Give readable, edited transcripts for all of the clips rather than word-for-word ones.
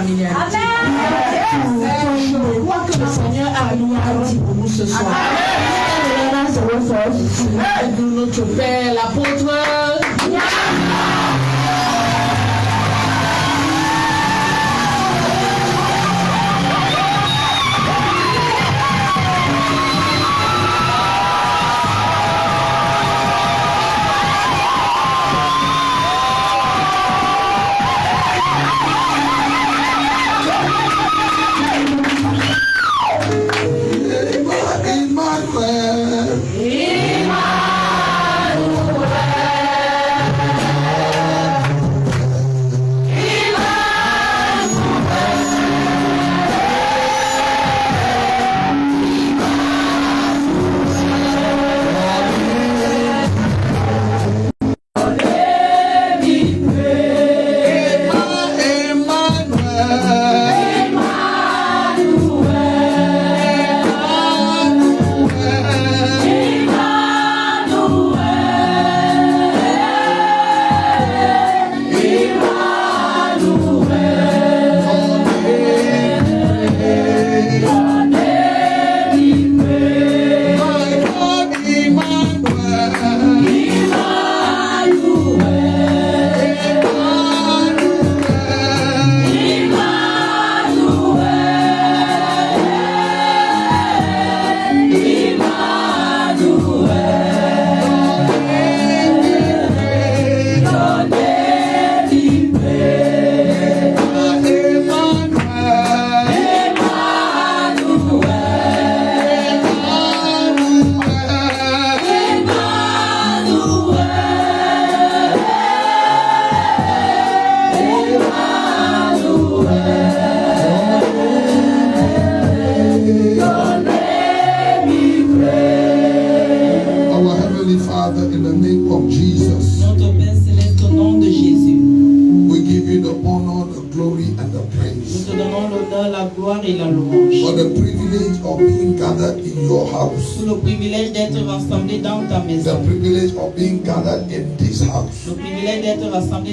familialité. Je crois que le Seigneur a dit pour nous ce soir. Aide-nous notre Père, l'apôtre.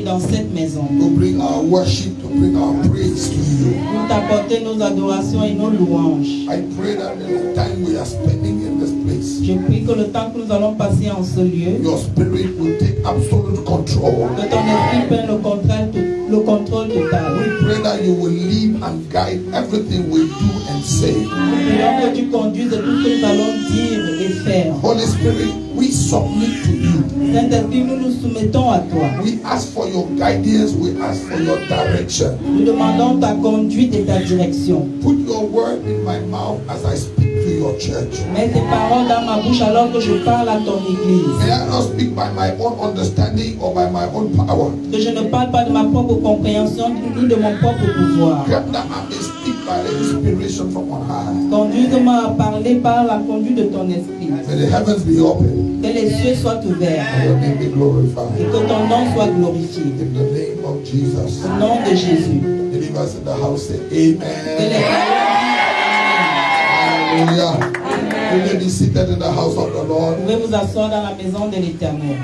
Dans cette maison, to bring our worship, to bring our praise to you. Pour t'apporter nos adorations et nos louanges. I pray that the time we are spending in this place, je prie que le temps que nous allons passer en ce lieu, your spirit will take absolute control. Que ton esprit prenne le contrôle total. We pray that you will lead and guide everything we do and say. Nous prions que tu conduises tout ce que nous allons dire et faire. Holy Spirit, we submit to you. Saint-Esprit, nous nous soumettons à toi. We ask for your guidance, we ask for your direction. Nous demandons ta conduite et ta direction. Put your word in my mouth as I speak to your church. Mets tes paroles dans ma bouche alors que je parle à ton église. May I not speak by my own understanding or by my own power. Que je ne parle pas de ma propre compréhension ni de mon propre pouvoir. That I may speak by the inspiration from on high. Conduise-moi à parler par la conduite de ton esprit. May the heavens be open. Que les cieux soient ouverts. And your name be glorified. Et que ton nom soit glorifié. In the name of Jesus. Au nom de Jésus. Believers in the house say amen. Hallelujah. You may be seated in the house of the Lord. Vous pouvez vous asseoir dans la maison de l'Éternel.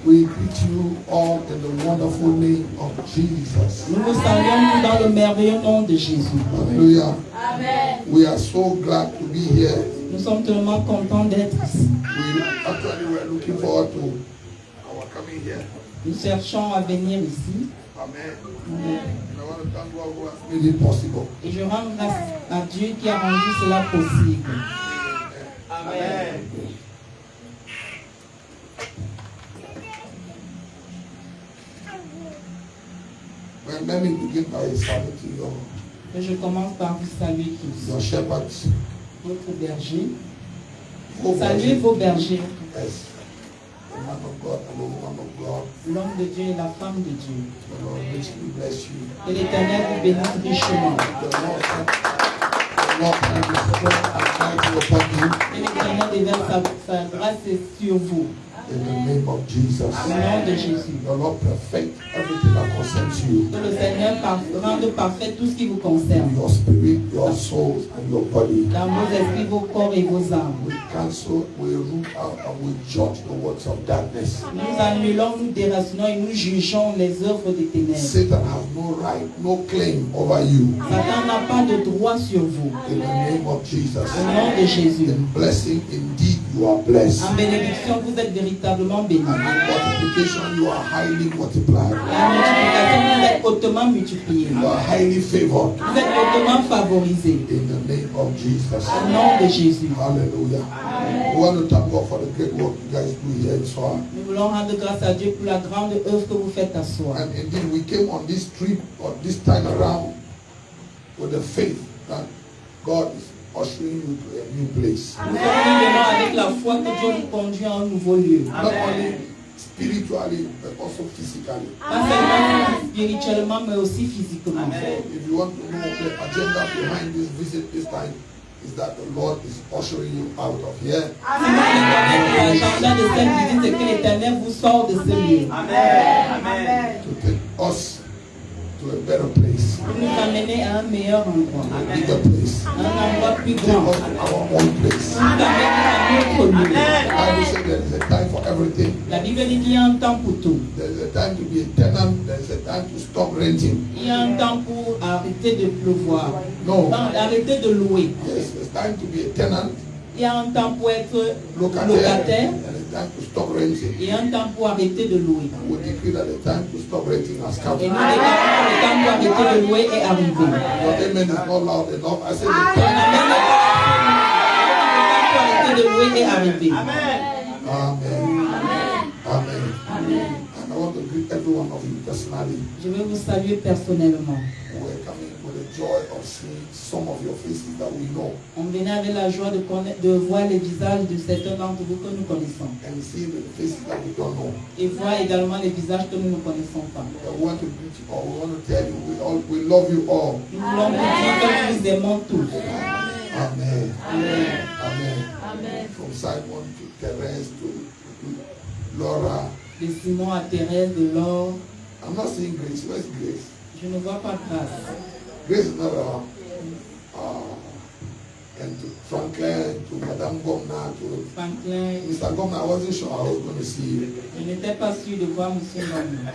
We greet you all in the wonderful name of Jesus. Nous vous saluons dans le merveilleux nom de Jésus. Hallelujah. Amen. We are so glad to be here. Nous sommes tellement contents d'être ici. We were looking forward to our coming here. Nous cherchons à venir ici. Amen. And I want to thank God who has made it possible. Et je rends grâce à Dieu qui a rendu cela possible. Amen. Well, let me begin by saluting your, je commence par vous saluer tous. your shepherds. Votre berger. Vos Saluez vos bergers. Yes. The man of God and the woman of God. L'homme de Dieu et la femme de Dieu. The Lord richly bless you. Que l'Éternel vous bénisse richement. The Lord can bestow and mighty upon you. Que l'Éternel déverse sa grâce sur vous. In the name of Jesus. Au nom de Jésus. The Lord perfect everything that concerns you. Que le Seigneur rende parfait tout ce qui vous concerne. Your spirit, your souls, and your body. Dans vos esprits, vos corps et vos âmes. We cancel, we root out, and we judge the works of darkness. Nous annulons, nous déracinons et nous jugeons les œuvres des ténèbres. Satan has no right, no claim over you. Satan n'a pas de droit sur vous. In the name of Jesus. Au nom de Jésus. In blessing, indeed, you are blessed. En bénédiction, vous êtes véritablement bénis. And in multiplication, you are highly multiplied. La multiplication, vous êtes hautement multiplié. You are highly favored. Vous êtes hautement favorisé. In the name of Jesus. Au nom de Jésus. Hallelujah. We want to thank God for the great work you guys do here in Soa. Nous voulons rendre grâce à Dieu pour la grande œuvre que vous faites à soi. And indeed, we came on this trip, or this time around, with the faith that God is ushering you to a new place. Nous sommes venus avec la foi que Dieu nous conduit à un nouveau lieu. Not only spiritually, but also physically. Pas seulement spirituellement, mais aussi physiquement. If you want to know the agenda behind this visit this time, is that the Lord is ushering you out of here. Si vous voulez connaître l'agenda de cette visite, c'est que l'Éternel vous sort de ce lieu. To take us to a better place, Pour nous amener à un meilleur endroit. a bigger place, Un endroit plus take grand. us to our own place. Nous amener à notre lieu. The Bible says there is a time for everything. La Bible dit qu'il y a un temps pour tout. There is a time to be a tenant. There is a time to stop renting. Il y a un temps pour arrêter de pleuvoir. No. Arrêter de louer. Yes, there's time to be a tenant, Il y a un temps pour être locataire, locataire and a time to stop renting. et un temps pour arrêter de louer. We decree that the time to stop renting has come. Et nous déclarons que le temps pour arrêter de louer est arrivé. Your amen is not loud enough. I said the On time. amène le temps pour arrêter de louer est arrivé. Amen. Amen. And I want to greet every one of you personally. Je vais vous saluer personnellement. We're coming with the joy of seeing some of your faces that we know On venait avec la joie de voir les visages de certains d'entre vous que nous connaissons. and seeing the faces that we don't know. Et voir également les visages que nous ne connaissons pas. But we want to greet you all. We want to tell you we love you all. Nous voulons vous dire que nous vous aimons tous. Amen. Amen. Amen. From Simon to Therese to Laura. De Simon à Thérèse, de Laure. I'm not seeing Grace. Where's Grace? Je ne vois pas Grâce. Grace is not around. And to Franklin, to Madame Gomna, to Franklin, Mr. Gomna. I wasn't sure I was going to see you. je n'étais pas sûr de voir M. Gomna.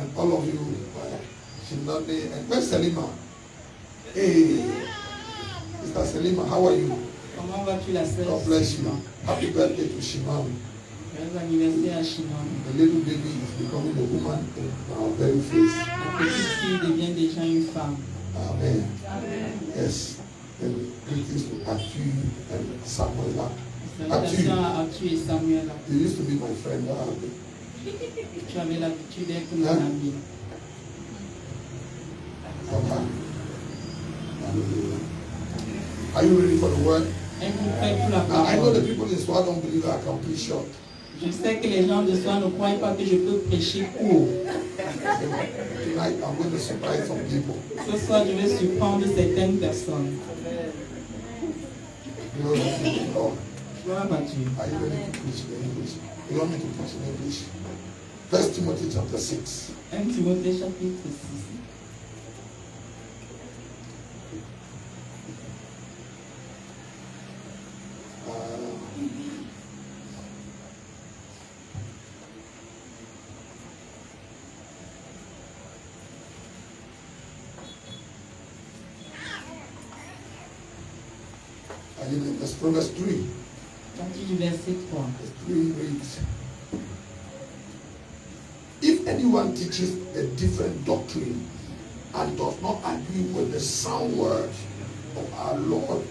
And all of you, Shinande, and where's Selima? Hey, Mr. Selima, how are you? Comment vas-tu la sœur? God bless you. Happy birthday to Shimon. Joyeux anniversaire à Chinon. The little baby is becoming a woman in our very face. La petite fille devient déjà une femme. Amen. Yes. And greetings to Atu and Samuela. Salutations à Arthur et Samuel. They used to be my friend. Tu avais l'habitude d'être mon ami. Are you ready for the word? Êtes-vous prêts pour la Now, I know the parole? people in Swat don't believe I can preach short. Je sais que les gens de soi ne croient pas que je peux prêcher court. Tonight, I'm going to surprise some people. Ce soir, je vais surprendre certaines personnes. Glory to the Lord. Gloire à Dieu. Are you ready to preach in English? You want me to preach in English? 1 Timothy chapter 6. 1 Timothée chapitre 6. Let's Proverbs 3. Partie du verset 3. Verse 3 reads, if anyone teaches a different doctrine and does not agree with the sound word of our Lord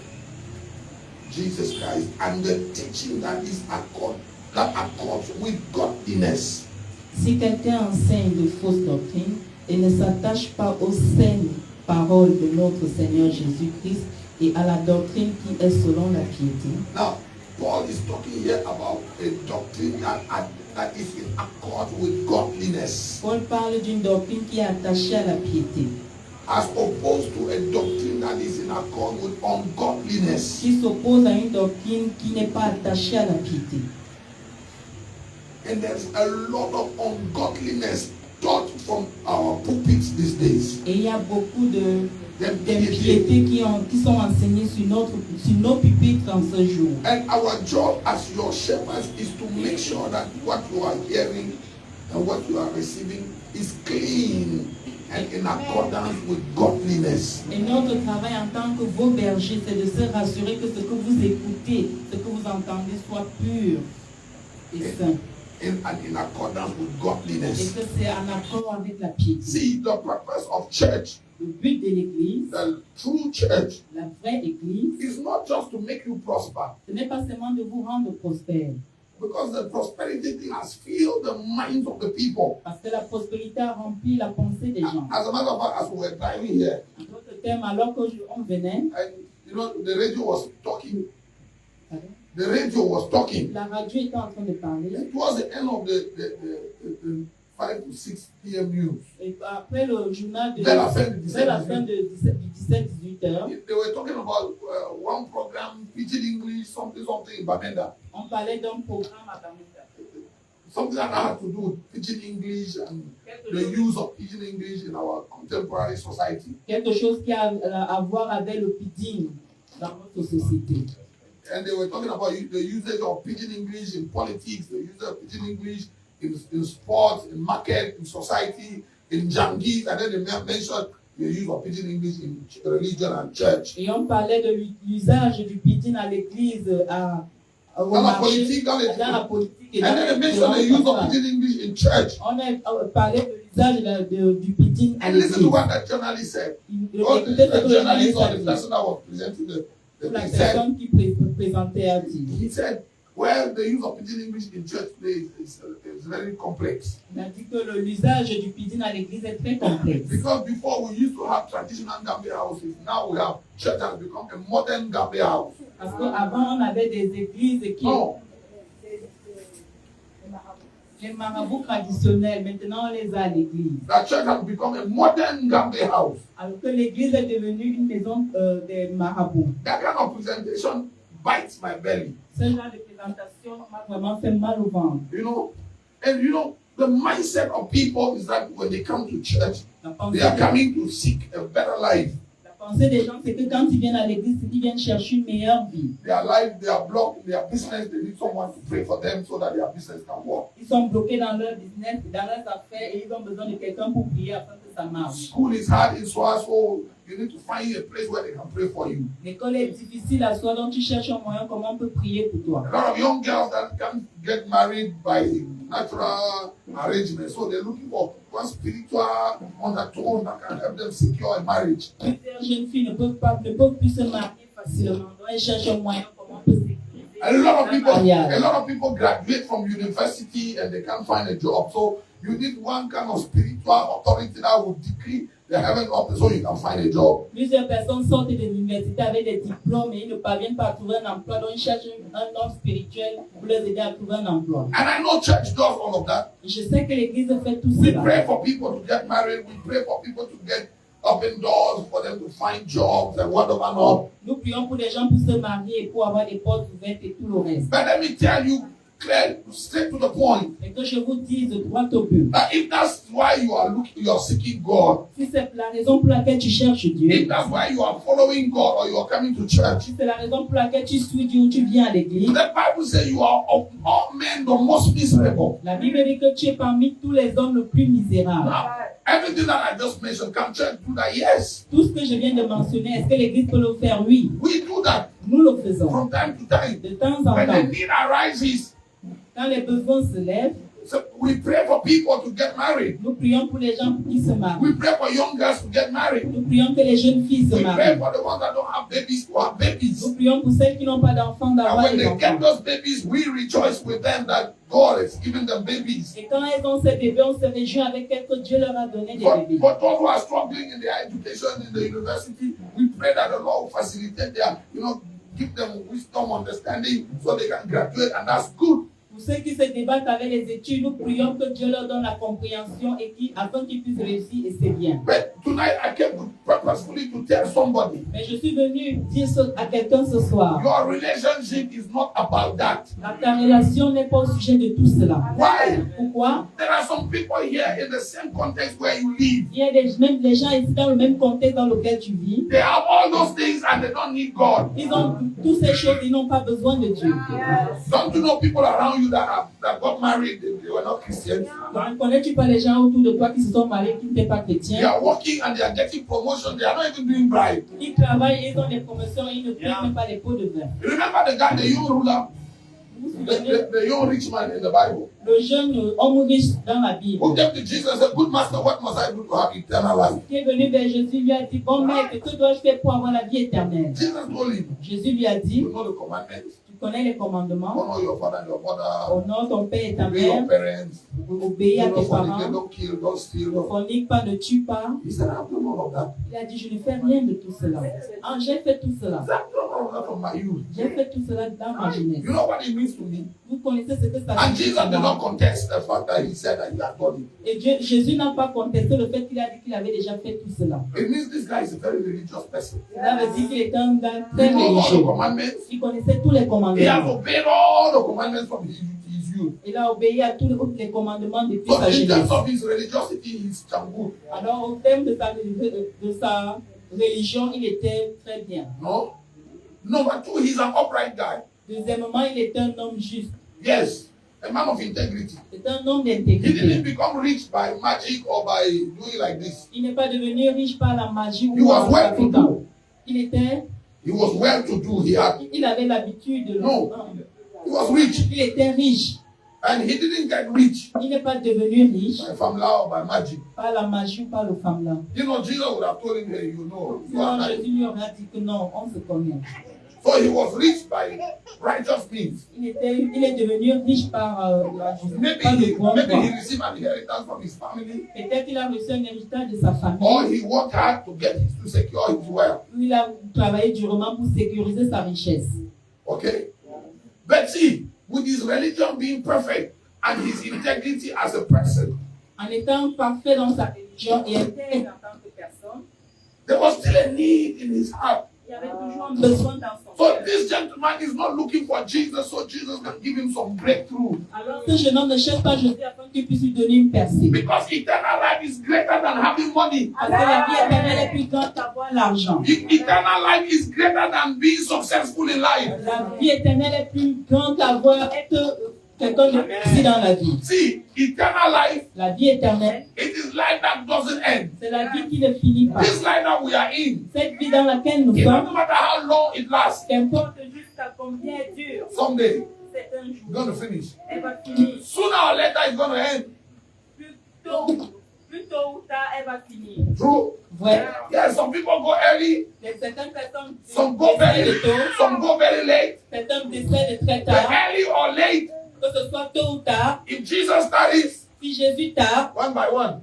Jesus Christ and the teaching that accords with godliness, Si quelqu'un enseigne de fausses doctrines et ne s'attache pas aux saines paroles de notre Seigneur Jésus-Christ et à la doctrine qui est selon la piété. now Paul is talking here about a doctrine that is in accord with godliness, Paul parle d'une doctrine qui est attachée à la piété, as opposed to a doctrine that is in accord with ungodliness. qui s'oppose à une doctrine qui n'est pas attachée à la piété. And there's a lot of ungodliness taught from our pulpits these days. Et il y a beaucoup d'impiétés qui sont enseignées sur nos pupitres en ce jour. And our job as your shepherds is to make sure that what you are hearing and what you are receiving is clean and in accordance with godliness. Et notre travail en tant que vos bergers, c'est de se rassurer que ce que vous écoutez, ce que vous entendez soit pur et saint. In accordance with Et godliness. que c'est en accord avec la piété. See, the purpose of church, Le but de l'Église, the true church, la vraie Église, is not just to make you prosper, ce n'est pas seulement de vous rendre prospère. because the prosperity thing has filled the minds of the people. Parce que la prospérité a rempli la pensée des gens. As a matter of fact, as we were driving here, En d'autres termes, alors qu'on venait, and the radio was talking. The radio was talking. la radio était en train de parler. It was the end of the 5 to 6 p.m. news. Et après le journal de Vers la fin du vers la fin de 17-18 heures, They were talking about one program, Pidgin English, something in Bamenda. on parlait d'un programme à Bamenda. Something that had to do with Pidgin English and the use of Pidgin English in our contemporary society. Quelque chose qui a à voir avec le pidgin dans notre société. And they were talking about the usage of Pidgin English in politics, the usage of Pidgin English in sports, in market, in society, in Jangis, and then they mentioned the use of Pidgin English in religion and church. Et on parlait de l'usage du pidgin à l'église, au Dans la marché, politique, dans la politique. Et And then they mentioned the use of Pidgin English in church. On a parlé de l'usage du pidgin à And listen l'église. to what that journalist said. Écoutez The ce que le journalist journaliste or a the dit. person that was presenting the La thing said, personne qui présentait a dit. he said, well, the use of Pidgin English in church today is very complex. Il a dit que l'usage du pidgin à l'église est très complexe. Because before we used to have traditional Gambia houses, now we have church has become a modern Gambia house. Parce qu'avant, on avait des églises qui... No, Les marabouts traditionnels, maintenant, on les a à l'église. the church has become a modern Gambia house. Alors que l'église est devenue une maison des marabouts. That kind of presentation bites my belly. Ce genre de présentation m'a vraiment fait mal au ventre. And the mindset of people is that when they come to church, La pensée, they are coming to seek a better life. la pensée des gens, c'est que quand ils viennent à l'église, c'est qu'ils viennent chercher une meilleure vie. Their life, they are blocked in their business. They need someone to pray for them so that their business can work. Ils sont bloqués dans leur business, dans leurs affaires, et ils ont besoin de quelqu'un pour prier afin que ça marche. School is hard in Swa, so you need to find a place where they can pray for you. L'école est difficile à soi, donc tu cherches un moyen comment on peut prier pour toi. A lot of young girls that can't get married by natural arrangement, so they're looking for one spiritual undertone that can help them secure a marriage. Plusieurs jeunes filles ne peuvent plus se marier facilement, donc elles cherchent un moyen comment on peut sécuriser A lot mariage. of people graduate from university and they can't find a job. So you need one kind of spiritual authority that will decree the heaven up so you can find a job. Plusieurs personnes sortent de l'université avec des diplômes et ils ne parviennent pas à trouver un emploi, donc ils cherchent un homme spirituel pour les aider à trouver un emploi. And I know church does all of that. Et je sais que l'Église fait tout We cela. pray for people to get married. We pray for people to get open doors, for them to find jobs and whatever not. Nous prions pour les gens pour se marier et pour avoir des portes ouvertes et tout le reste. But let me tell you clear, straight to the point, Et que je vous dise droit au but. that if that's why you are seeking God, Si c'est la raison pour laquelle tu cherches Dieu, if that's why you are following God or you are coming to church, si c'est la raison pour laquelle tu suis Dieu ou tu viens à l'église, the Bible says you are of all men the most miserable. la Bible dit que tu es parmi tous les hommes le plus misérable. Now, everything that I just mentioned, can church do that? Yes. Tout ce que je viens de mentionner, est-ce que l'église peut le faire? Oui, We do that nous le faisons. from time to time. De temps en When the temps, need arises, quand les besoins se lèvent, so we pray for people to get married. nous prions pour les gens qui se marient. We pray for young girls to get married. Nous prions que les jeunes filles se We pray marient. for the ones that don't have babies to have babies. Nous prions pour celles qui n'ont pas d'enfants And d'avoir when des they get enfants. those babies, we rejoice with them that God has given them babies. Et quand elles ont ces bébés, on se réjouit avec elles que Dieu leur a donné des For bébés. those who are struggling in their education in the university, we pray that the Lord will facilitate their, give them wisdom, understanding, so they can graduate, and that's good. Pour ceux qui se débattent avec les études, nous prions que Dieu leur donne la compréhension et afin qu'ils puissent réussir et c'est bien. But tonight I came purposefully to tell somebody, Mais je suis venu dire à quelqu'un ce soir, your relationship is not about that. ta relation n'est pas au sujet de tout cela. Why? Pourquoi? There are some people here in the same context where you live. Il y a même les gens ici dans le même contexte dans lequel tu vis. They have all those things and they don't need God. Ils ont toutes ces choses, ils n'ont pas besoin de Dieu. Don't you know people around you that got married, they were not Christians? Donc, connais-tu pas les gens autour de toi qui se sont mariés, qui n'étaient pas They chrétiens? are working and they are getting promotion. They are not even doing bribe. Ils travaillent, ils ont des promotions, ils ne payent même pas les pots de vin. You remember the guy, the young ruler, Vous vous souvenez, the young rich man in the Bible, le jeune homme riche dans la Bible, who came to Jesus and said, "Good master, what must I do to have eternal life?" qui est venu vers Jésus, lui a dit, bon maître, que dois-je faire pour avoir la vie éternelle? Jesus told him, Jésus lui a dit, "You know the commandments: tu connais les commandements, honor your father and your mother, honore ton père et ta obey your mère, parents, obéis à do tes not fornicate, parents, don't kill, don't steal." ne fornique pas, ne tue pas. He said, "I've done all of that. Il a dit, je ne fais rien de tout cela. Ah, j'ai fait tout cela. I've done all of that from my youth." J'ai fait tout cela dans ma jeunesse. You know what it means to me? Vous connaissez ce que ça And signifie Jesus pour did moi. not contest the fact that he said that he had done it. Et Jésus n'a pas contesté le fait qu'il a dit qu'il avait déjà fait tout cela. It means this guy is a very religious person. Cela veut dire qu'il était un gars He très knows all the religieux. commandments. Il connaissait tous les He has commandements. obeyed all the commandments from his youth. Il a obéi à tous les commandements depuis So sa in jeunesse. terms of his religiosity, he's good. Alors, au terme de sa religion, il était très bien. No? Number two, he's an upright guy. Deuxièmement, il était un homme juste. Yes, a man of integrity. C'est un homme He didn't d'intégrité. become rich by magic or by doing like this. Il n'est pas devenu riche par la magie He ou was en well to trafiquant. do. He was well to do. Il avait l'habitude de No. He was rich. Il était riche. And he didn't get rich Il n'est pas devenu riche by famla or by magic. par la magie ou par le femme-là. You know, Jesus would have told him, "Hey, you know, you are Sinon, right." Jésus lui aurait dit que non, on se connaît. So he was rich by righteous means. Il est devenu riche par la justice, Maybe par le he, bon maybe droit. he received an inheritance from his family, Peut-être qu'il a reçu un héritage de sa or famille. he worked hard to secure his wealth. Ou il a travaillé durement pour sécuriser sa richesse. Okay? But see, with his religion being perfect and his integrity as a person, En étant parfait dans sa religion et intègre en tant que personne, there was still a need in his heart. il y avait toujours un besoin dans son So cœur. this gentleman is not looking for Jesus so Jesus can give him some breakthrough. Alors ce jeune homme ne cherche pas Jésus afin qu'il puisse lui donner une percée. Because eternal life is greater than having money. Parce que la vie éternelle est plus grande qu'avoir l'argent. Eternal life is greater than being successful in life. La vie éternelle est plus grande qu'avoir être quelqu'un de réussi dans la vie. See, eternal life, La vie éternelle, it is life that doesn't end. c'est la vie qui ne finit pas. This life that we are in, Cette vie dans laquelle nous it sommes, doesn't matter how long it lasts, qu'importe jusqu'à combien elle dure, someday c'est un it's jour. going to finish. Elle va finir. Sooner or later it's going to end. Plus tôt ou tard, elle va finir. True? Ouais. Yeah, some people go early, Certaines personnes some go very décèdent tôt, some go very late. certains décèdent très But tard. early or late, Que ce soit tôt ou tard, if Jesus tarries, si Jésus tarde, one by one,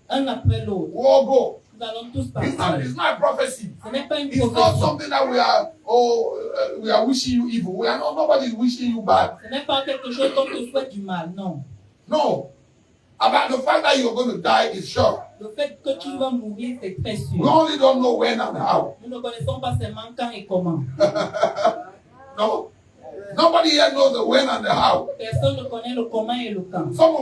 un après l'autre, we all go. nous allons tous It's partir. not a prophecy. Ce n'est pas une It's not prophétie. something that we are wishing you evil. We are not, nobody is wishing you bad. Ce n'est pas quelque chose qu'on te souhaite du mal, non. No. About the fact that you're going to die is sure. Le fait que tu vas mourir, c'est très We sûr. only don't know when and how. Nous ne connaissons pas seulement quand et comment. No. Nobody here knows the when and the how. Personne ne connaît le comment et le quand. Some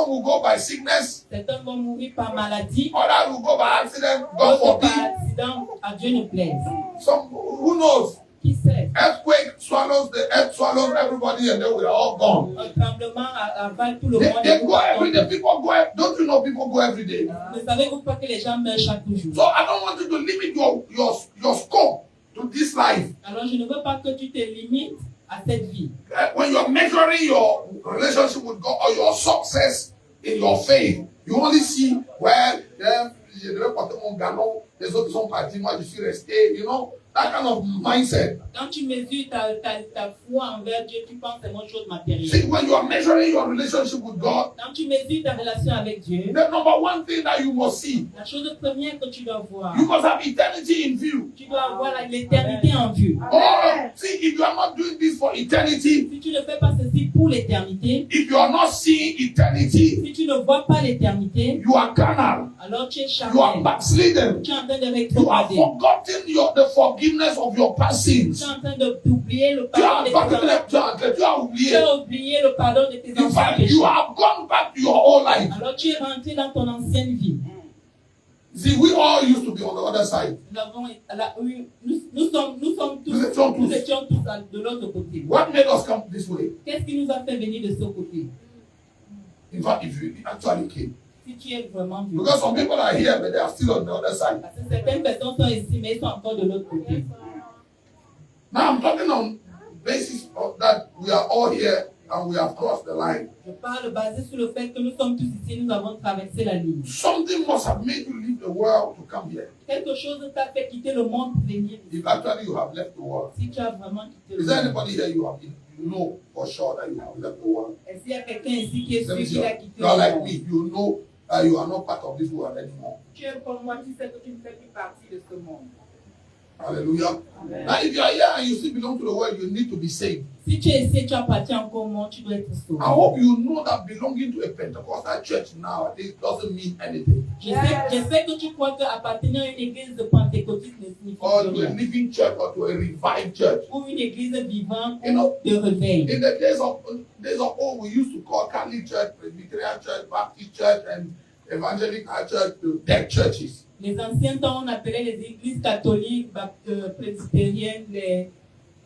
will go by sickness, Certains vont mourir par maladie, others will go by accident, God d'autres par forbid. accident, à Dieu ne plaise. Some, who knows? Qui sait? Earthquake swallows, the earth swallows everybody and then we're all gone. Un tremblement avale tout le They, monde. they go every day. People go, don't you know people go every day? Ne savez-vous pas que les gens meurent chaque jour? So I don't want you to limit your scope to this life. Alors je ne veux pas que tu te limites à cette vie. When you're measuring your relationship with God or your success in your faith, you only see, well, les autres sont partis, moi je suis resté, you know, that kind of mindset. Quand tu mesures ta foi envers Dieu, tu penses seulement aux choses matérielles. See, when you are measuring your relationship with God, Quand tu mesures ta relation avec Dieu, the number one thing that you must see, la chose première que tu dois voir, you must have eternity in view. tu dois avoir l'éternité en vue. Oh, see, if you are not doing this for eternity, Si tu ne fais pas ceci pour l'éternité, if you are not seeing eternity, si tu ne vois pas l'éternité, you are carnal, alors tu es you are charnel. backslidden, Tu es en train de you have rétrograder. forgotten the forgiveness of your past Tu sins. es en train d'oublier le Tu pardon as de tes forgotten anciens. tu as oublié. Tu as oublié le pardon de tes In anciens fact, péchés. you have gone back to your old life. Alors tu es rentré dans ton ancienne vie. See, we all used to be on the other side. Nous étions tous de l'autre côté. What made us come this way? Qu'est-ce qui nous a fait venir de ce côté? In fact, if you actually came. Si tu es vraiment venu. Because some people are here, but they are still on the other side. Parce que certaines personnes sont ici, mais ils sont encore de l'autre côté. Now I'm talking on basis of that we are all here and we have crossed the line. Je parle basé sur le fait que nous sommes tous ici, nous avons traversé la ligne. Something must have made you leave the world to come here. Quelque chose t'a fait quitter le monde pour venir ici. If actually you have left the world. Si tu as vraiment quitté le Is there monde. anybody here you know for sure that you have left the world? Est-ce qu'il y a quelqu'un ici qui est Let me sûr see. qu'il a quitté You are le like monde? me. You know that you are not part of this world anymore. Tu es comme moi, tu sais que tu ne fais plus partie de ce monde. Hallelujah. Amen. Now, if you are here and you still belong to the world, you need to be saved. Si tu es ici, tu appartiens encore au monde, tu dois être sauvé. I hope you know that belonging to a Pentecostal church nowadays doesn't mean anything. Je sais que tu crois qu'appartenir à une église de pentecôtiste ne signifie Or plus to a rien. living church or to a revived church. Ou une église vivante You know, de réveil. in the days of old, we used to call Catholic Church, Presbyterian Church, Baptist Church, and Evangelical Church the dead churches. Les anciens temps, on appelait les églises catholiques, presbytériennes, les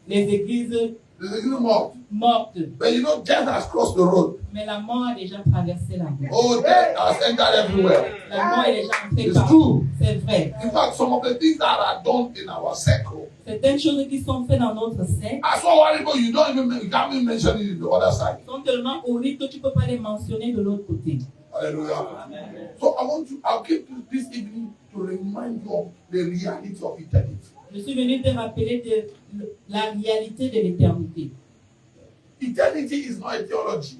églises There's a little more. mortes. But you know, death has crossed the road. Mais la mort a déjà traversé la route. Oh, death has entered everywhere. La mort est déjà entrée It's partout. true. C'est vrai. In fact, some of the things that are done in our circle Certaines choses qui sont faites dans notre secte are so horrible you can't even mention it in the other side. sont tellement horribles que tu ne peux pas les mentionner de l'autre côté. Hallelujah. So I'll keep this evening to remind you of the reality of eternity. Je suis venu te rappeler de la réalité de l'éternité. Eternity is not a theology.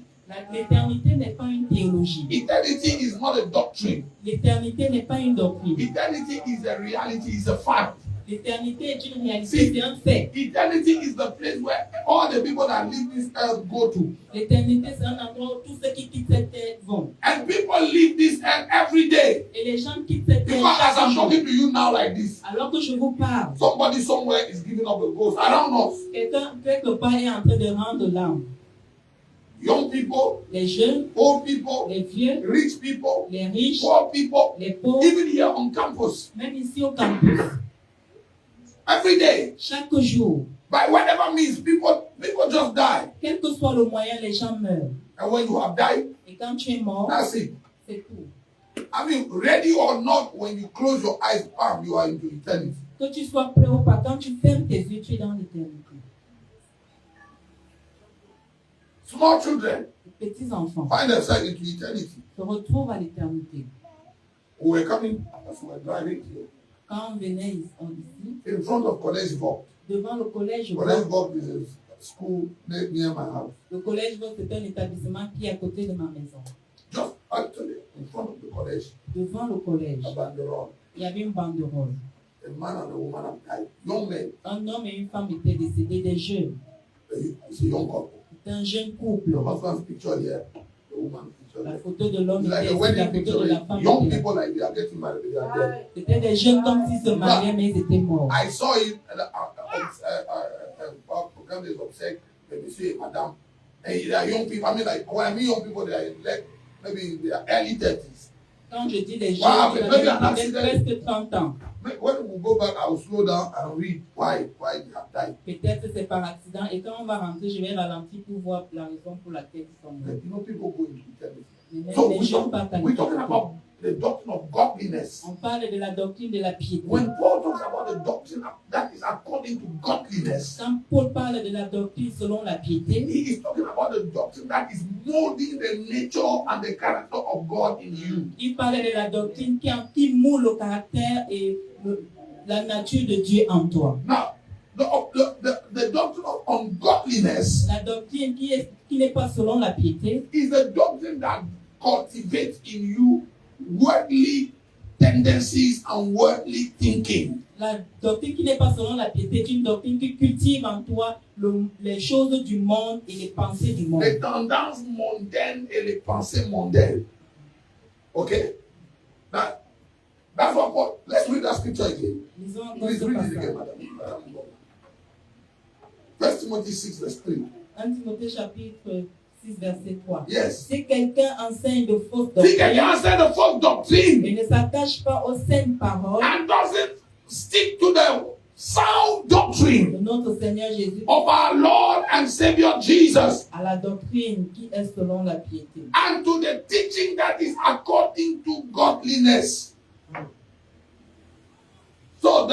L'éternité n'est pas une théologie. Eternity is not a doctrine. L'éternité n'est pas une doctrine. Eternity is a reality, is a fact. L'éternité est une réalité, c'est un fait. Eternity is the place where all the people that live this earth go to. L'éternité, c'est un endroit où tous ceux qui quittent cette terre vont. And people leave this earth every day. Et les gens quittent cette terre Because as chaque I'm jour. talking to you now like this, Alors que je vous parle, somebody somewhere is giving up the ghost around us. quelqu'un quelque part est en train de rendre l'âme. Young people, Les jeunes, old people, les vieux, rich people, les riches, poor people, les pauvres, even here on campus, même ici au campus, every day. chaque jour, By whatever means, people just die. quel que soit le moyen, les gens meurent. And when you have died, Et quand tu es mort, that's it. c'est tout. I mean, ready or not, when you close your eyes, bam, you are into eternity. Que tu sois prêt ou pas, quand tu fermes tes yeux, tu es dans l'éternité. Small children Les petits enfants find themselves into eternity. se retrouvent à l'éternité. We were coming as we were driving here Quand on venait ici, in front of College Vault. devant le collège, College Vault is a school near my house. le collège, c'est un établissement qui est à côté de ma maison. Just actually in front of the college, Devant le collège, a banderole. il y avait une banderole. A man and a woman have died. Young men, Un homme et une femme étaient décédés, des jeunes. it's a young couple. C'est un jeune couple. The husband's picture here, the woman's picture La there. photo de l'homme It's like était a ici, wedding la photo picture. de la femme Young était là. people like they are getting married, they are dead. C'était des jeunes comme s'ils se mariaient, mais ils étaient morts. I saw it program is upset. Let me see, madam. And they are young people. I mean, like when I mean young people, they are like maybe in their early 30s. Quand je dis les jeunes, Wow, ils maybe an avaient accident. presque 30 ans. When we go back, I will slow down and read why they have died. Peut-être c'est par accident. Et quand on va rentrer, je vais ralentir pour voir la raison pour laquelle ils sont morts. You know, people go into eternity. Mais même So les jeunes partent à we're talking l'éternité. about the doctrine of godly godliness. On parle de la doctrine de la piété. When Paul talks about the doctrine that is according to godliness, Quand Paul parle de la doctrine selon la piété, he is talking about the doctrine that is molding the nature and the character of God in you. il parle de la doctrine qui moule le caractère et la nature de Dieu en toi. Now, the doctrine of ungodliness La doctrine qui n'est pas selon la piété is the doctrine that cultivates in you worldly tendencies and worldly thinking. La doctrine qui n'est pas selon la piété est une doctrine qui cultive en toi les choses du monde et les pensées du monde. Les tendances mondaines et les pensées mondaines. Okay? Now, that's what Paul. Let's read that scripture again. Lisons encore Please ce read it passage. again, madam. 1 Timothy 6, verse 3. 1 Timothée chapitre 6, verset 3. Yes. Si quelqu'un enseigne de fausses See, can you doctrines understand the false doctrine et ne s'attache pas aux saines paroles and doesn't stick to the sound doctrine de notre Seigneur Jésus, of our Lord and Savior Jesus, à la doctrine qui est selon la piété, and to the teaching that is according to godliness? So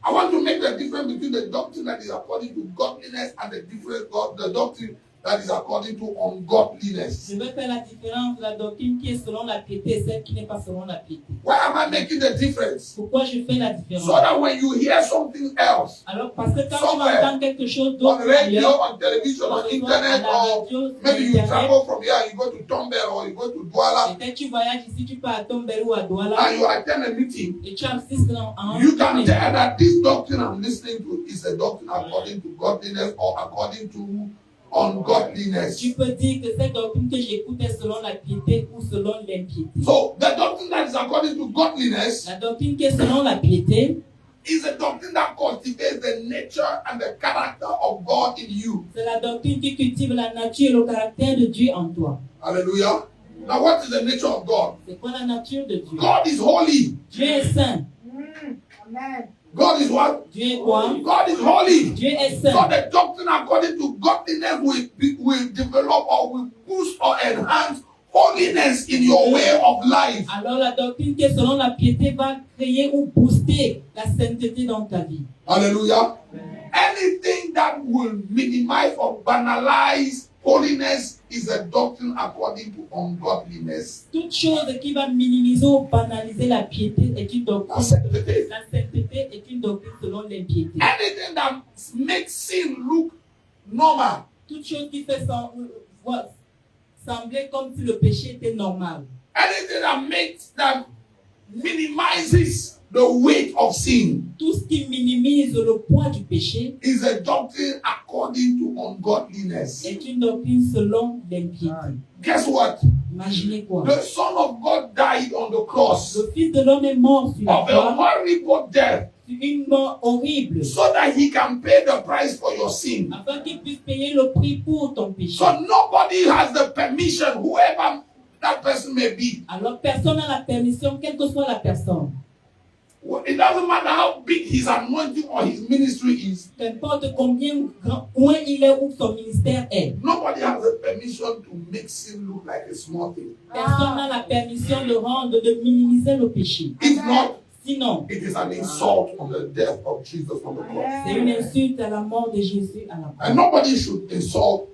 I want to make the difference between the doctrine that is according to godliness and the doctrine that is according to ungodliness. je veux faire la différence de la doctrine qui est selon la piété et celle qui n'est pas selon la piété. Why am I making the difference? Pourquoi je fais la différence? So that when you hear something else Alors, parce que quand tu somewhere, entends quelque chose on d'autre radio, ailleurs, on television, on on internet, la or radio, maybe you Internet, travel from here, you go to Tombel or you go to Douala, peut-être tu voyages ici, tu pars à Tombéry ou à Douala, and you attend a meeting, et tu assistes en you can réunion. tell that this doctrine I'm listening to is a doctrine according to godliness or according to ungodliness. Tu peux dire que cette doctrine que j'écoute est selon la piété ou selon l'impiété. So the doctrine that is according to godliness La doctrine qui est selon la piété, is a doctrine that cultivates the nature and the character of God in you. c'est la doctrine qui cultive la nature et le caractère de Dieu en toi. Hallelujah. Now what is the nature of God? C'est quoi la nature de Dieu? God is holy. Dieu est saint. Amen. God is what? Dieu est quoi? God is holy. Dieu est So saint. the doctrine according to godliness will develop or will boost or enhance holiness in your way of life. Alors la doctrine qui est selon la piété va créer ou booster la sainteté dans ta vie. Hallelujah. Anything that will minimize or banalize holiness is a doctrine according to ungodliness. Toute chose qui va minimiser ou banaliser la piété est une doctrine. La sainteté. La sainteté est une doctrine selon l'impiété. Anything that makes sin look normal Toute chose qui fait sembler comme si le péché était normal. anything that minimizes the weight of sin Tout ce qui minimise le poids du péché is a doctrine according to ungodliness. est une doctrine selon l'impiété. Guess what? Imaginez quoi? The Son of God died on the cross Le Fils de l'homme est mort sur la of a croix, horrible death sur une mort horrible, so that he can pay the price for your sin. afin qu'il puisse payer le prix pour ton péché. So nobody has the permission, whoever that person may be. Alors personne n'a la permission, quelle que soit la personne. It doesn't matter how big his anointing or his ministry is. Qu'importe combien loin il est ou son ministère est. Nobody has the permission to make sin look like a small thing. Personne n'a la permission de minimiser le péché. If not, Sinon, it is an insult on the death of Jesus on the cross. c'est une insulte à la mort de Jésus à la croix. And nobody should insult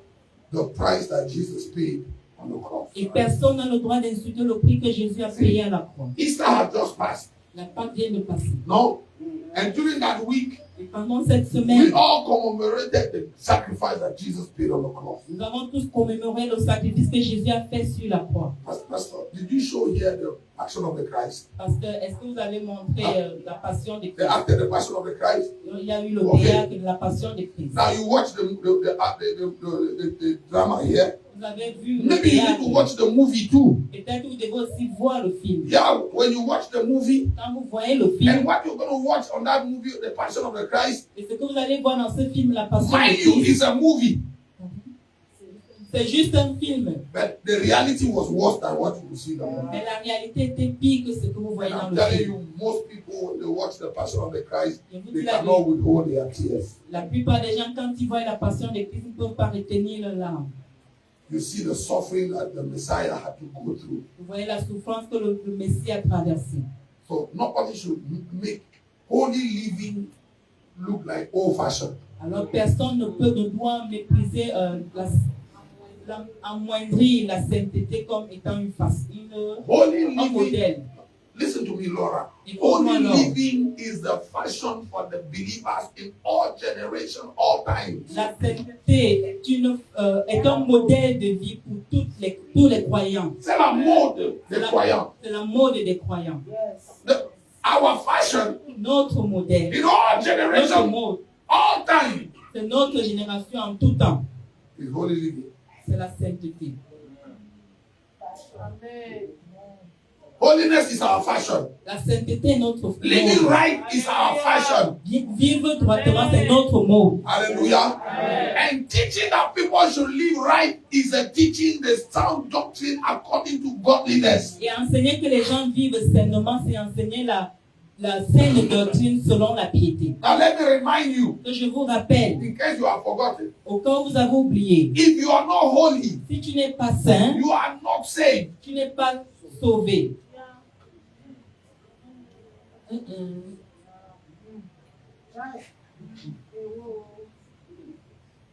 the price that Jesus paid on the cross. Et personne n'a le droit d'insulter le prix que Jésus a payé à la croix. Easter has just passed. La Pâque vient de passer. No? And during that week, Et pendant cette we semaine, all commemorated the sacrifice that Jesus paid on the cross. nous avons tous commémoré le sacrifice que Jésus a fait sur la croix. Pastor, did you show here the passion of the Christ? Parce que, est-ce que vous avez montré la passion de The Christ? after the passion of the Christ. Il y a eu le Okay. théâtre de la passion de Christ. Now you watch the drama here. Vous avez vu le Maybe you need to théâtre. watch the movie too. Peut-être vous devez aussi voir le film. Yeah, when you watch the movie, Quand vous voyez le and film, what you're going to watch on that movie, the passion of the Christ, et ce que vous allez voir dans ce film, la passion mind de you, Christ, is a movie. c'est juste un film. But the reality was worse than what you see now. Mais la réalité était pire que ce que vous voyez And dans I'm le telling film. you, most people, when they watch the passion of the Christ, Je vous they dis la cannot vérité. withhold their tears. La plupart des gens, quand ils voient la passion de Christ, ils ne peuvent pas retenir leurs larmes. You see the suffering that the Messiah had to go through. Vous voyez la souffrance que le Messie a traversée. So nobody should make holy living look like old-fashioned. Alors personne ne doit mépriser, amoindrir la sainteté comme étant un Holy modèle. living. Listen to me, Laura. Écoute-moi, Holy Laura. living is the fashion for the believers in all generations, all times. La sainteté est un modèle de vie pour tous les croyants. C'est la mode des croyants. C'est la mode des croyants. Our fashion Notre modèle, in all notre generations, mode, all time c'est notre génération en tout temps. is holy living. C'est la sainteté. Holiness is our fashion. La sainteté est notre Living mode. right is our fashion. Vivre droitement, c'est notre mode. Hallelujah. And teaching that people should live right is a teaching the sound doctrine according to godliness. Et enseigner que les gens vivent sainement, c'est enseigner la saine doctrine selon la piété. Now let me remind you, Que je vous rappelle, in case you have forgotten, au cas où vous avez oublié, if you are not holy, si tu n'es pas saint, you are not saved. tu n'es pas sauvé.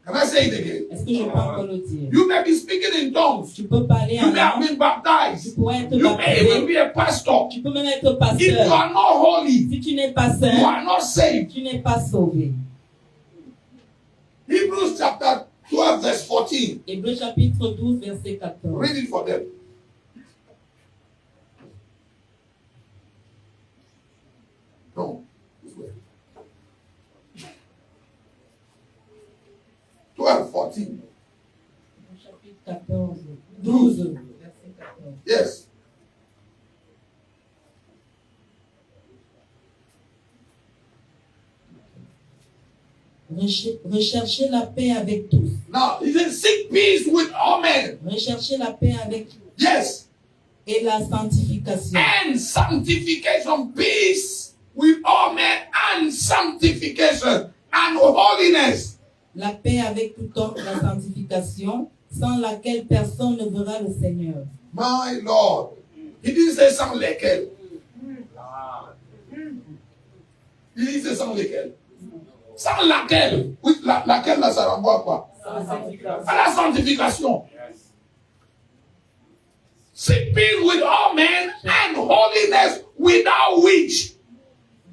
Can I say it again? Est-ce que je peux encore le dire? You may be speaking in tongues. Tu peux parler You en may have langue, been tu baptized. pourrais être You may even baptisé, be a pastor. tu peux même être If you pasteur. are not holy, Si tu n'es pas you saint, are not saved. tu n'es pas sauvé. Hebrews chapter 12, verse 14. Hébreux chapitre 12, verset 14. Read it for them. No, this way. 12, 14. Chapitre 14, 12, verset 14. Yes. Recherchez la paix avec tous. Now, he said, seek peace with all men. Recherchez la paix avec tous. Yes. Et la sanctification. And sanctification, peace with all men, and sanctification, and holiness. La paix avec tout homme, la sanctification, sans laquelle personne ne verra le Seigneur. My Lord. He didn't say sans lesquels. He didn't say sans lesquels. Sans laquelle. Oui, laquelle là, ça renvoie à quoi? À la sanctification. Seek peace with all men and holiness, without which,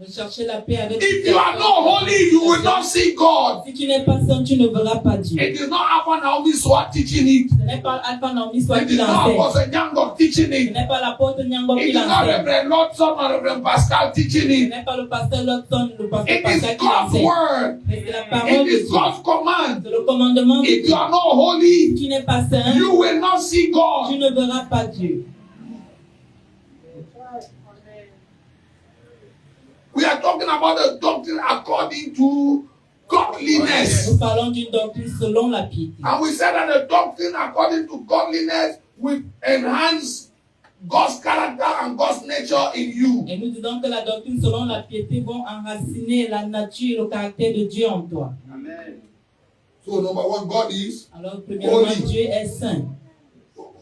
Recherchez la paix avec if tout you are not holy, you will not see God. Si tu n'es pas saint, tu ne verras pas Dieu. It is not Alpha Naomi Swat teaching it. Ce n'est pas Alpha Naomi soit It qui is not l'enseigne. Apostle Nyangok teaching Ce it. n'est pas l'apôtre Nyangok It qui is not l'enseigne. Reverend Lordson or Reverend Pascal teaching Ce it. n'est pas le pasteur Lodson, le pasteur It Pascal is qui God's l'enseigne. word. Mais c'est la It parole de is Dieu. God's command. C'est le commandement de If you Dieu. are not holy, Si tu n'es pas saint, you will not see tu God. ne verras pas Dieu. We are talking about the doctrine according to godliness. Nous parlons d'une doctrine selon la piété. And we said that the doctrine according to godliness will enhance God's character and God's nature in you. Et nous disons que la doctrine selon la piété vont enraciner la nature et le caractère de Dieu en toi. So number one, God is Alors, premièrement, Holy. Dieu est saint.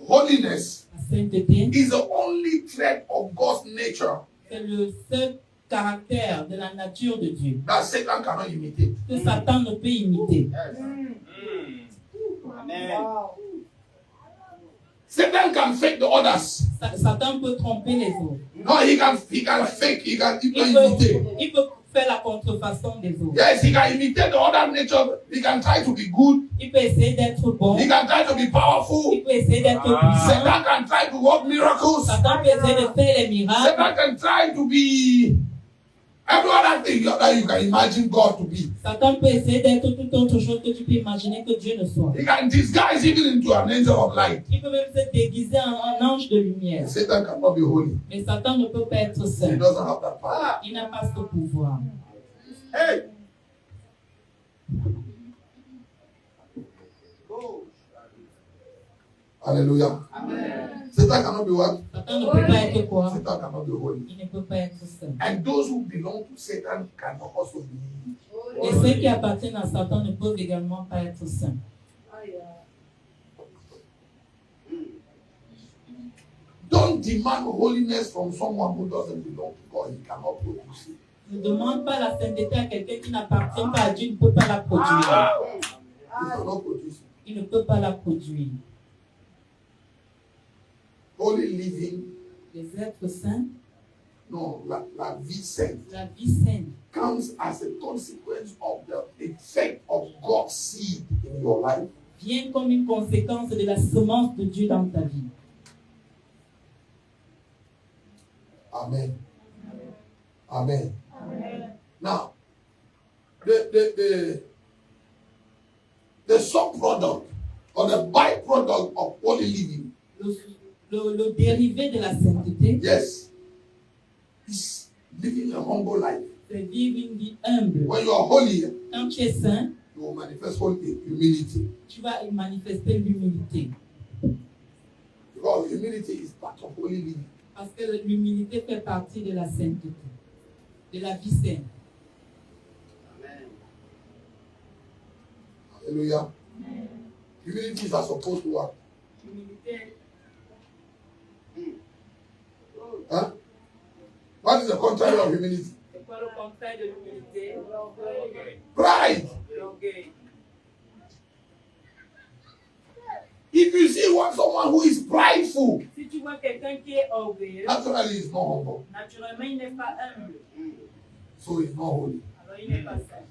holiness La sainteté, is the only trait of God's nature c'est le seul caractère de la nature de Dieu that Satan cannot imitate. que Satan ne peut imiter. Satan can fake the others. Satan peut tromper les autres. No, he can fake, he can Il imitate. peut faire la contrefaçon des autres. Yes, he can imitate the other nature. He can try to be good. Il peut essayer d'être bon. He can try to be powerful. Il peut essayer d'être puissant. Satan can try to work miracles. Satan peut essayer de faire les miracles. Satan can try to be every other thing that you can imagine God to be. Satan peut essayer d'être toute autre chose que tu peux imaginer que Dieu ne soit. He can disguise even into an angel of light. Il peut même se déguiser en ange de lumière. Satan cannot be holy. Mais Satan ne peut pas être He saint. doesn't have that power. Il n'a pas ce pouvoir. Hey! Hallelujah. Satan cannot be what? Satan ne peut pas être quoi? Satan cannot be holy. Il ne peut pas être saint. And those who belong to Satan cannot also be. Et ceux qui appartiennent à Satan ne peuvent également pas être saints. demand holiness from someone who doesn't belong to God. He cannot produce it. Ne demande pas la sainteté à quelqu'un qui n'appartient pas à Dieu, il ne peut pas la produire. He cannot produce it. Il ne peut pas la produire. Holy living, Les êtres saints, no, la vie sainte, la vie saine, comes as a consequence of the effect of God's seed in your life. vient comme une conséquence de la semence de Dieu dans ta vie. Amen. Amen. Amen. Now, the subproduct or the byproduct of holy living, Le dérivé de la sainteté, yes, is living a humble life. c'est vivre une vie humble. When you are holy, Quand tu es saint, you will manifest humility. tu vas manifester l'humilité. Because humility is part of holy living. Parce que l'humilité fait partie de la sainteté, de la vie saine. Amen. Hallelujah. Amen. Humility is supposed to work. L'humilité. Huh? What is the contrary of humility? C'est quoi le contraire de l'humilité? Pride. L'orgueil. If you see someone who is prideful, Si tu vois quelqu'un qui est orgueilleux, naturally he is not humble. naturellement il n'est pas humble. So he is not holy. Alors il n'est pas saint.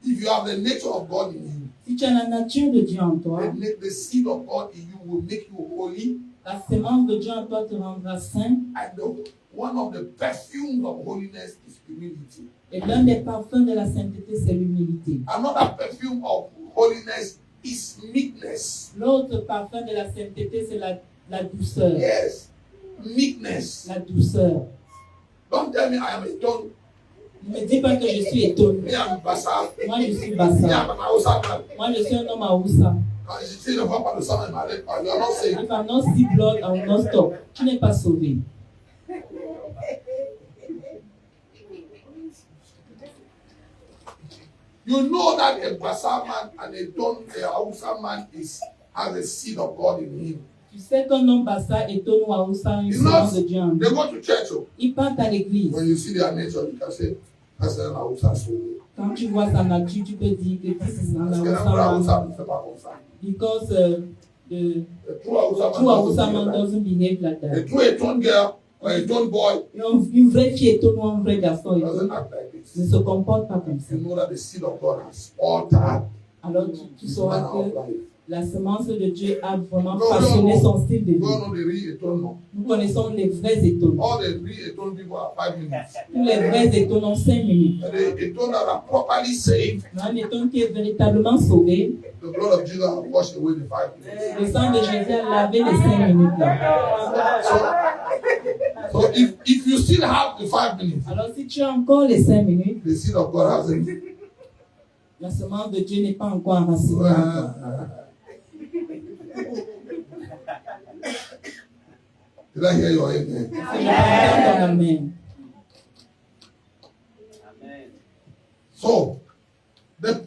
If you have the nature of God in you, Si tu as la nature de Dieu en toi, the seed of God in you will make you holy. la semence de Dieu en toi te rendra saint. And one of the perfumes of holiness is humility. Et l'un des parfums de la sainteté, c'est l'humilité. Another perfume of holiness is meekness. L'autre parfum de la sainteté, c'est la douceur. Yes, meekness. La douceur. Don't tell me I am a tongue. Ne me dis pas que je suis étonné. Me am Bassa. Moi, je suis Me Bassa. am an Hausa man. Moi, je suis un homme à Oussa. And you see the papa the son in my leg. You are not saying. If I'm not see blood, I will not stop. Tu n'es pas sauvé. You know that a Bassa man and a Hausa man has a seed of God in him. Tu sais qu'un homme Bassa est un à Oussa, une It's not, semence de Dieu en lui. they go to church. Oh. Ils partent à l'église. When you see their nature, you can say, that's an Hausa soul. Quand tu vois sa nature, tu peux dire que this is an That's an Hausa Hausa man. man, Hausa. Because the A true Hausa true Hausa man man doesn't behave like a that. true Eton girl or a Eton boy Une vraie fille est un vrai garçon doesn't act like ne this. se comporte pas comme ça. You know that the seed of God has altered Alors tu his sauras manner of que life. la semence de Dieu a vraiment No, façonné son style de You vie. don't know the real Eton, no. Nous connaissons les vrais étonnants. All the real Eton people are 5 minutes. Tous les vrais étonnants ont 5 minutes. And the Eton that are properly saved, Un étonne qui est véritablement sauvé, the blood of Jesus has washed away the 5 minutes. le sang de Jésus a lavé les 5 minutes là. So if you still have the 5 minutes, Alors si tu as encore les 5 minutes, the seed of God hasn't. la semence de Dieu n'est pas encore enracinée en toi. Did I hear your amen? C'est le ton amen. So, the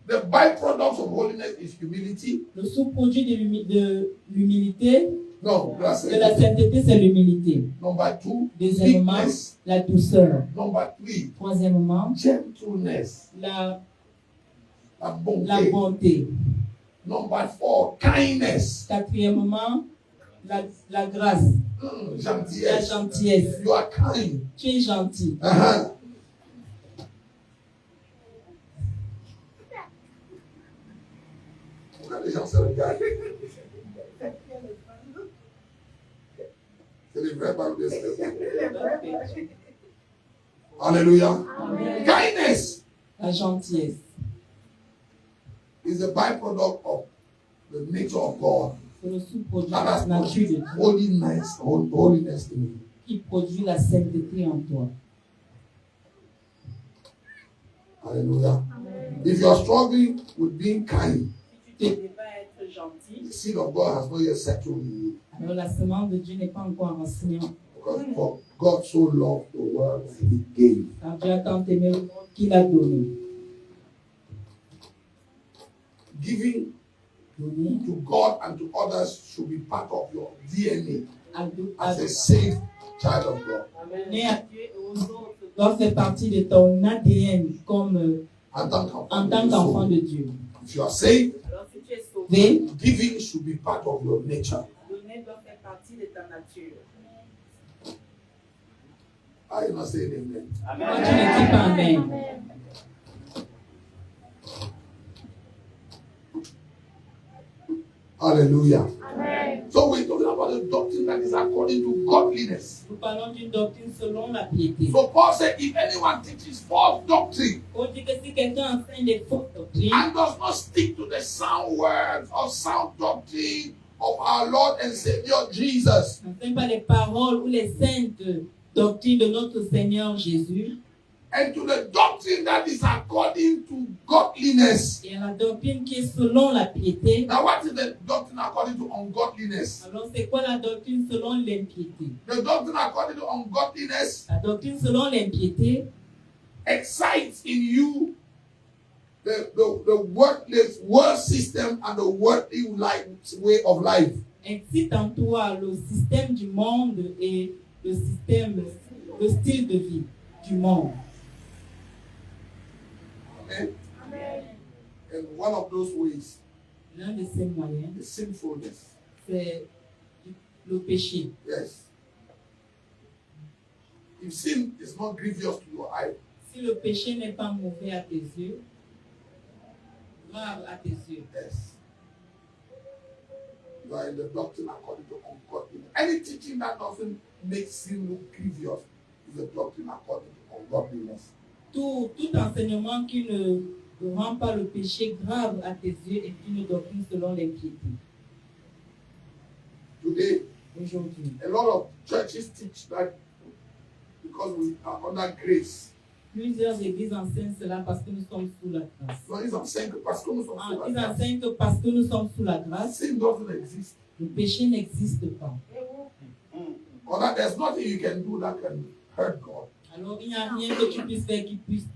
byproduct of holiness is humility. Le sous-produit de l'humilité, No, that's de la it. sainteté, c'est l'humilité. Number 2, Deuxièmement, meekness. la douceur. Number 3, Troisièmement, gentleness. la bonté. bonté. Number 4, kindness. Quatrièmement, la grâce, la Gentillesse. gentillesse. You are kind. Tu es gentil. Uh-huh. Pourquoi les gens se regardent? C'est les vrais Bible studies. Hallelujah. Kindness La gentillesse. is a byproduct of the nature of God. C'est le sous-produit de That la has nature de produced Dieu holiness in you. qui produit la sainteté en toi. Hallelujah. If you are struggling with being kind, Tu ne peux pas être gentil. the seed of God has not yet settled in you. Alors la semence de Dieu n'est pas encore enracinée. Because for God so loved the world that he gave. Car Dieu a tant aimé le monde qu'il a donné. Giving donner to God and to others should be part of your DNA à as a saved child of God. donner à Dieu et aux autres doit faire partie de ton ADN comme En tant en tant qu'enfant de Dieu. If you are saved, Alors si tu es sauvé, giving should be part of your nature. donner doit faire partie de ta nature. I not saying amen. Quand tu ne dis pas Amen, Hallelujah. So we're talking about a doctrine that is according to godliness. nous parlons d'une doctrine selon la piété. So Paul said, if anyone teaches false doctrine On dit que si quelqu'un enseigne des fausses doctrines and does not stick to the sound words or sound doctrine of our Lord and Savior Jesus, n'enseigne pas les paroles ou les saintes doctrines de notre Seigneur Jésus and to the doctrine that is according to godliness. et à la doctrine qui est selon la piété. Now, what is the doctrine according to ungodliness? Alors c'est quoi la doctrine selon l'impiété? The doctrine according to ungodliness La doctrine selon l'impiété excites in you the worthless world system and the worldly life, way of life. incite en toi le système du monde et le style de vie du monde. Amen. And one of those ways L'un de ces moyens, is sinfulness. c'est le péché. Yes. If sin is not grievous to your eye, Si le péché n'est pas mauvais à tes yeux, grave à tes yeux, yes, you are in the doctrine according to ungodliness. Any teaching that doesn't make sin look grievous is a doctrine according to ungodliness. tout enseignement qui ne rend pas le péché grave à tes yeux est une doctrine selon l'impiété. Today, Aujourd'hui, a lot of churches teach that because we are under grace. plusieurs églises enseignent cela parce que nous sommes sous la grâce. Non, ils enseignent que parce que nous sommes sous la Ils grâce, enseignent que parce que nous sommes sous la grâce, sin doesn't exist. le péché n'existe pas. Or that there's nothing you can do that can hurt God. Alors il n'y a rien que tu puisses faire qui puisse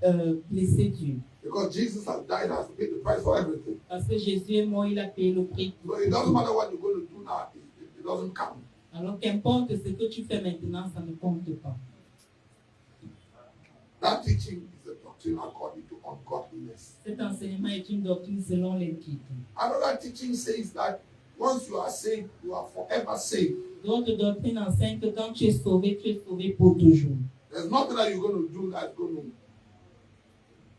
blesser Dieu. Because Jesus has died, has paid the price for everything. Parce que Jésus est mort, il a payé le prix. So it doesn't matter what you're going to do now, it doesn't count. Alors qu'importe ce que tu fais maintenant, ça ne compte pas. That teaching is a doctrine according to ungodliness. Cet enseignement est une doctrine selon l'impiété. Another teaching says that once you are saved, you are forever saved. D'autres doctrines enseignent que quand tu es sauvé pour toujours. There's nothing that you're going to do that's going to.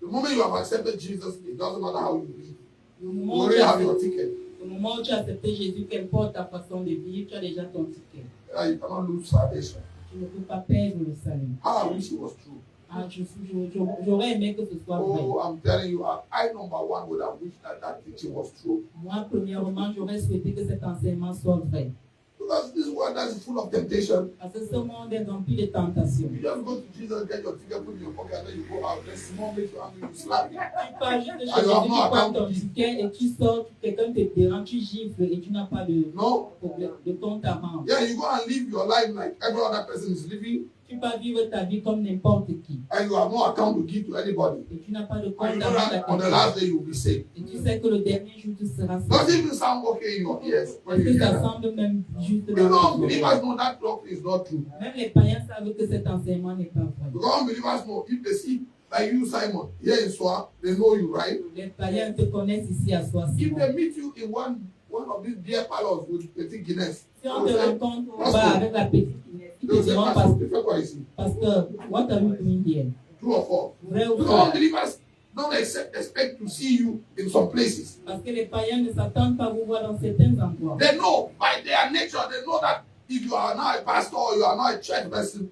The moment you have accepted Jesus, it doesn't matter how you live. Le You moment, où already tu have as, your ticket. au moment où tu as accepté Jésus, qu'importe ta façon de vivre, tu as déjà ton ticket. You cannot lose salvation. Tu ne peux pas perdre le salut. How I wish it was true. Ah, j'aurais aimé que ce soit vrai. Oh, I'm telling you, I number one would have wished that teaching was true. Moi, premièrement, j'aurais souhaité que cet enseignement soit vrai. Because this world that is full of temptation. Parce que ce monde est rempli de tentations. You just go to Jesus, get your ticket, put it in your pocket, and then you go out. Then someone makes you angry, you slap him. Tu pars juste de chez Ah, Jésus, you have tu no prends account ton to give. ticket et tu sors, quelqu'un te dérange, tu gifles et tu n'as pas de No? problème, de compte à rendre. Yeah, you go and live your life like every other person is living, Tu vas vivre ta vie comme n'importe qui. and you have no account to give to anybody. Et tu n'as pas de And you compte know à rendre à that on the quelqu'un. last day you will be saved. Et tu sais que le dernier jour, tu seras Does sauvé. it even sound okay in your ears when Est-ce you que hear ça that? semble même juste You dans know, ta vie? unbelievers know that doctrine is not true. Même les païens savent que cet enseignement n'est pas vrai. Because unbelievers know if they see, like you, Simon, here in Swa, they know you, right? Les païens te connaissent ici à soi. If they meet you in one of these beer parlors with Petit Guinness, Si on te rencontre au bar avec la petite Guinée, ils they will te say, diront Pastor, you feel what you see? Pasteur, what are you doing here? True or false? Vrai ou Because faux? unbelievers don't expect to see you in some places. Parce que les païens ne s'attendent pas à vous voir dans certains endroits. They know by their nature, they know that if you are now a pastor or you are now a church person,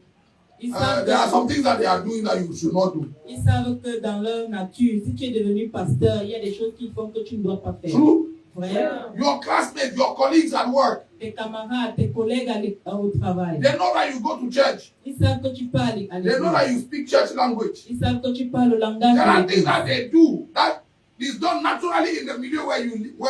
Ils savent, there are some things that they are doing that you should not do. ils savent que dans leur nature, si tu es devenu pasteur, il y a des choses qui font que tu ne dois pas faire. True. Vrai? Your classmates, your colleagues at work, Tes camarades, tes collègues au travail, they know that you go to church. ils savent que tu parles à They know that l'église. you speak church language. Ils savent que tu parles le langage There de are things l'église. that they do that is done naturally in the milieu where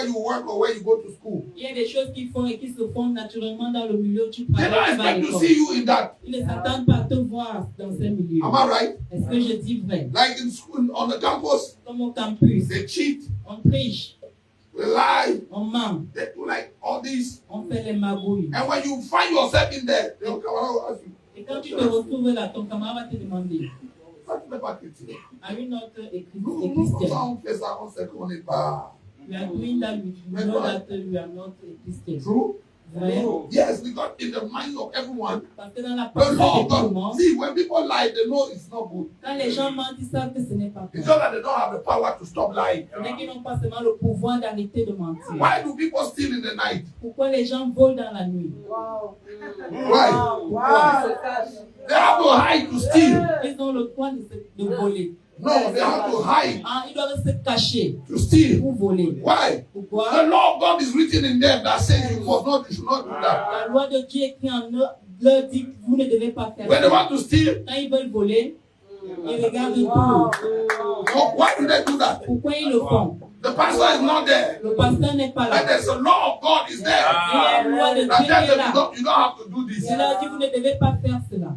you work or where you go to school. Il y a des choses qu'ils font et qui se font naturellement dans le milieu où tu They don't travailles. Tu vas à expect to l'école. see you in that. Ils ne s'attendent pas à te voir dans ces milieux. Am I right? Est-ce que je dis vrai? Like in school, on the campus, Comme au campus, they cheat. on triche. they lie, on ment, they do like all this. on fait les magouilles. And when you find yourself in there, they'll come around and ask you, Et quand tu te retrouves là, ton camarade va te demander, ça, tu n'es pas chrétien. are you not a Nous, Christian? quand on fait ça, on sait qu'on n'est pas. We are doing that, we know that we are not a Christian. True? Vrai? Yes, because in the minds of everyone, Parce que dans la the pensée law de of tout le God. monde, See, when people lie, they know it's not good. quand les gens mentent, ils savent que ce n'est pas It's vrai. just that they don't have the power to stop lying. C'est qu'ils n'ont pas seulement le pouvoir d'arrêter de mentir. Why do people steal in the night? Pourquoi les gens volent dans la nuit? Why? They have to hide to steal. Ils ont le droit de voler. No, they have to hide Ah, ils doivent se cacher to steal. pour voler. Why? Pourquoi? The law of God is written in them that says you must not, you should not do that. La loi de Dieu écrit en eux leur dit que vous ne devez pas faire When they ça. want to steal, Quand ils veulent voler, ils regardent tout. oh, why do they do that? Pourquoi ils le font? The pastor is not there. Le pasteur n'est pas And là. there's a law of God is Il y a there. une loi de That Dieu qui tells est them là. you don't have to do this. Il leur dit vous ne devez pas faire cela.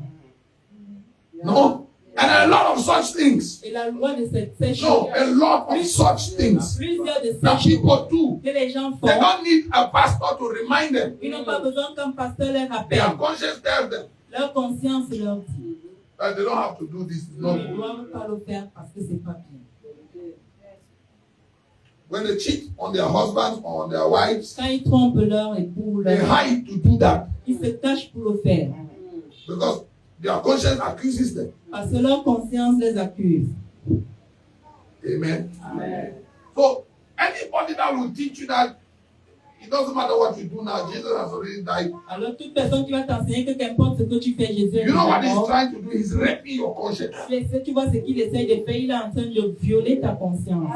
No. And a lot of such things. Et la loi de ces choses, No, a lot of such things plusieurs de that ces choses people do. que les gens They font, don't need a pastor to remind them. ils n'ont pas besoin qu'un pasteur leur Their rappelle. conscience tells them Leur conscience leur dit. that they don't have to do this. Ils No. ne doivent pas le faire parce que c'est pas bien. When they cheat on their husbands or on their wives, Quand ils trompent leur époux, they hide to do that ils se cachent pour le faire. because their conscience accuses them. Parce que leur conscience les accuse. Amen. So anybody that will teach you that it doesn't matter what you do now, Jesus has already died. Alors toute personne qui va t'enseigner que qu'importe ce que tu fais, Jésus est You know what he's mort. trying to do? He's raping your conscience. Tu vois ce qu'il essaie de faire, il est en train de violer ta conscience.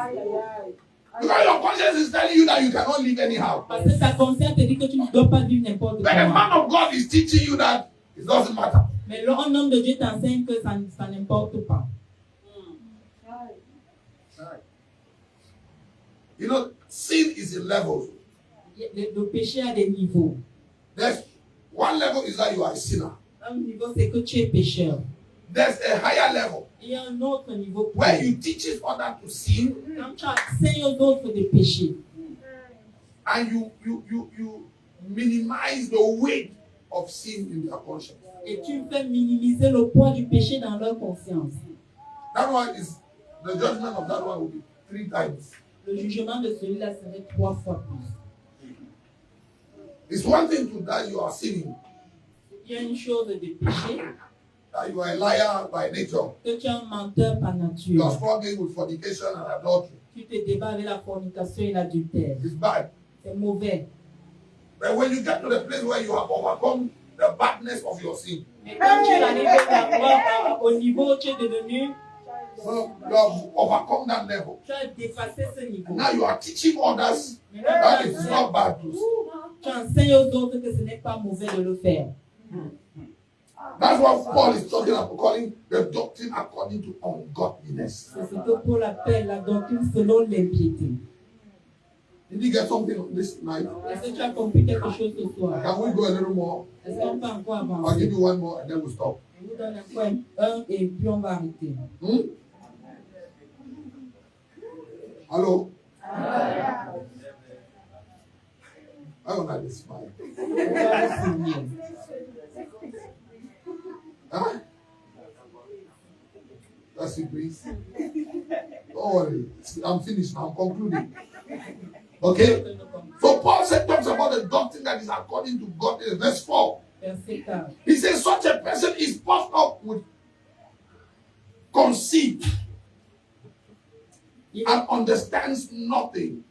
Because your conscience is telling you that you cannot live anyhow. Parce que ta conscience te dit que tu ne dois pas vivre n'importe But the comment. man of God is teaching you that it doesn't matter. Mais un homme de Dieu t'enseigne que ça n'importe pas. You know, sin is in levels. Le péché a des niveaux. There's one level is that you are a sinner. Un niveau, c'est que tu es pécheur. There's a higher level Il y a un autre niveau. where you teach others to sin Quand tu enseignes aux autres de pécher, and you minimize the weight of sin in their conscience. et tu fais minimiser le poids du péché dans leur conscience. That one is the judgment of that one will be 3 times. Le jugement de celui-là serait 3 fois plus. It's one thing to that you are sinning, Il y a une chose de péché, that you are a liar by nature. que tu es un menteur par You are nature. struggling with fornication and adultery. Tu te débats avec la fornication et l'adultère. It's bad. C'est mauvais. But when you get to the place where you have overcome the badness of your sin, Mais quand tu arrives au niveau où tu es devenu, so you have overcome that level. tu as dépassé ce niveau. Now you are teaching others Maintenant, that it is not bad to sin. tu enseignes aux autres que ce n'est pas mauvais de le faire. That's what Paul is talking about, calling the doctrine according to ungodliness. C'est ce que Paul appelle la doctrine selon l'impiété. Did you get something on this night? Est-ce que tu as compris quelque chose ce soir? Can we go a little more? Est-ce qu'on peut encore I'll avancer? give you one more and then we'll stop. Je vous donne encore un et puis on va arrêter. Hello? I don't like this smile. On va le souvenir. Huh? That's it, please. Don't worry. I'm finished now. I'm concluding. Okay? So Paul said, talks about the doctrine that is according to God. Verse 4. Verset 4. He says, such a person is puffed up with conceit and understands nothing.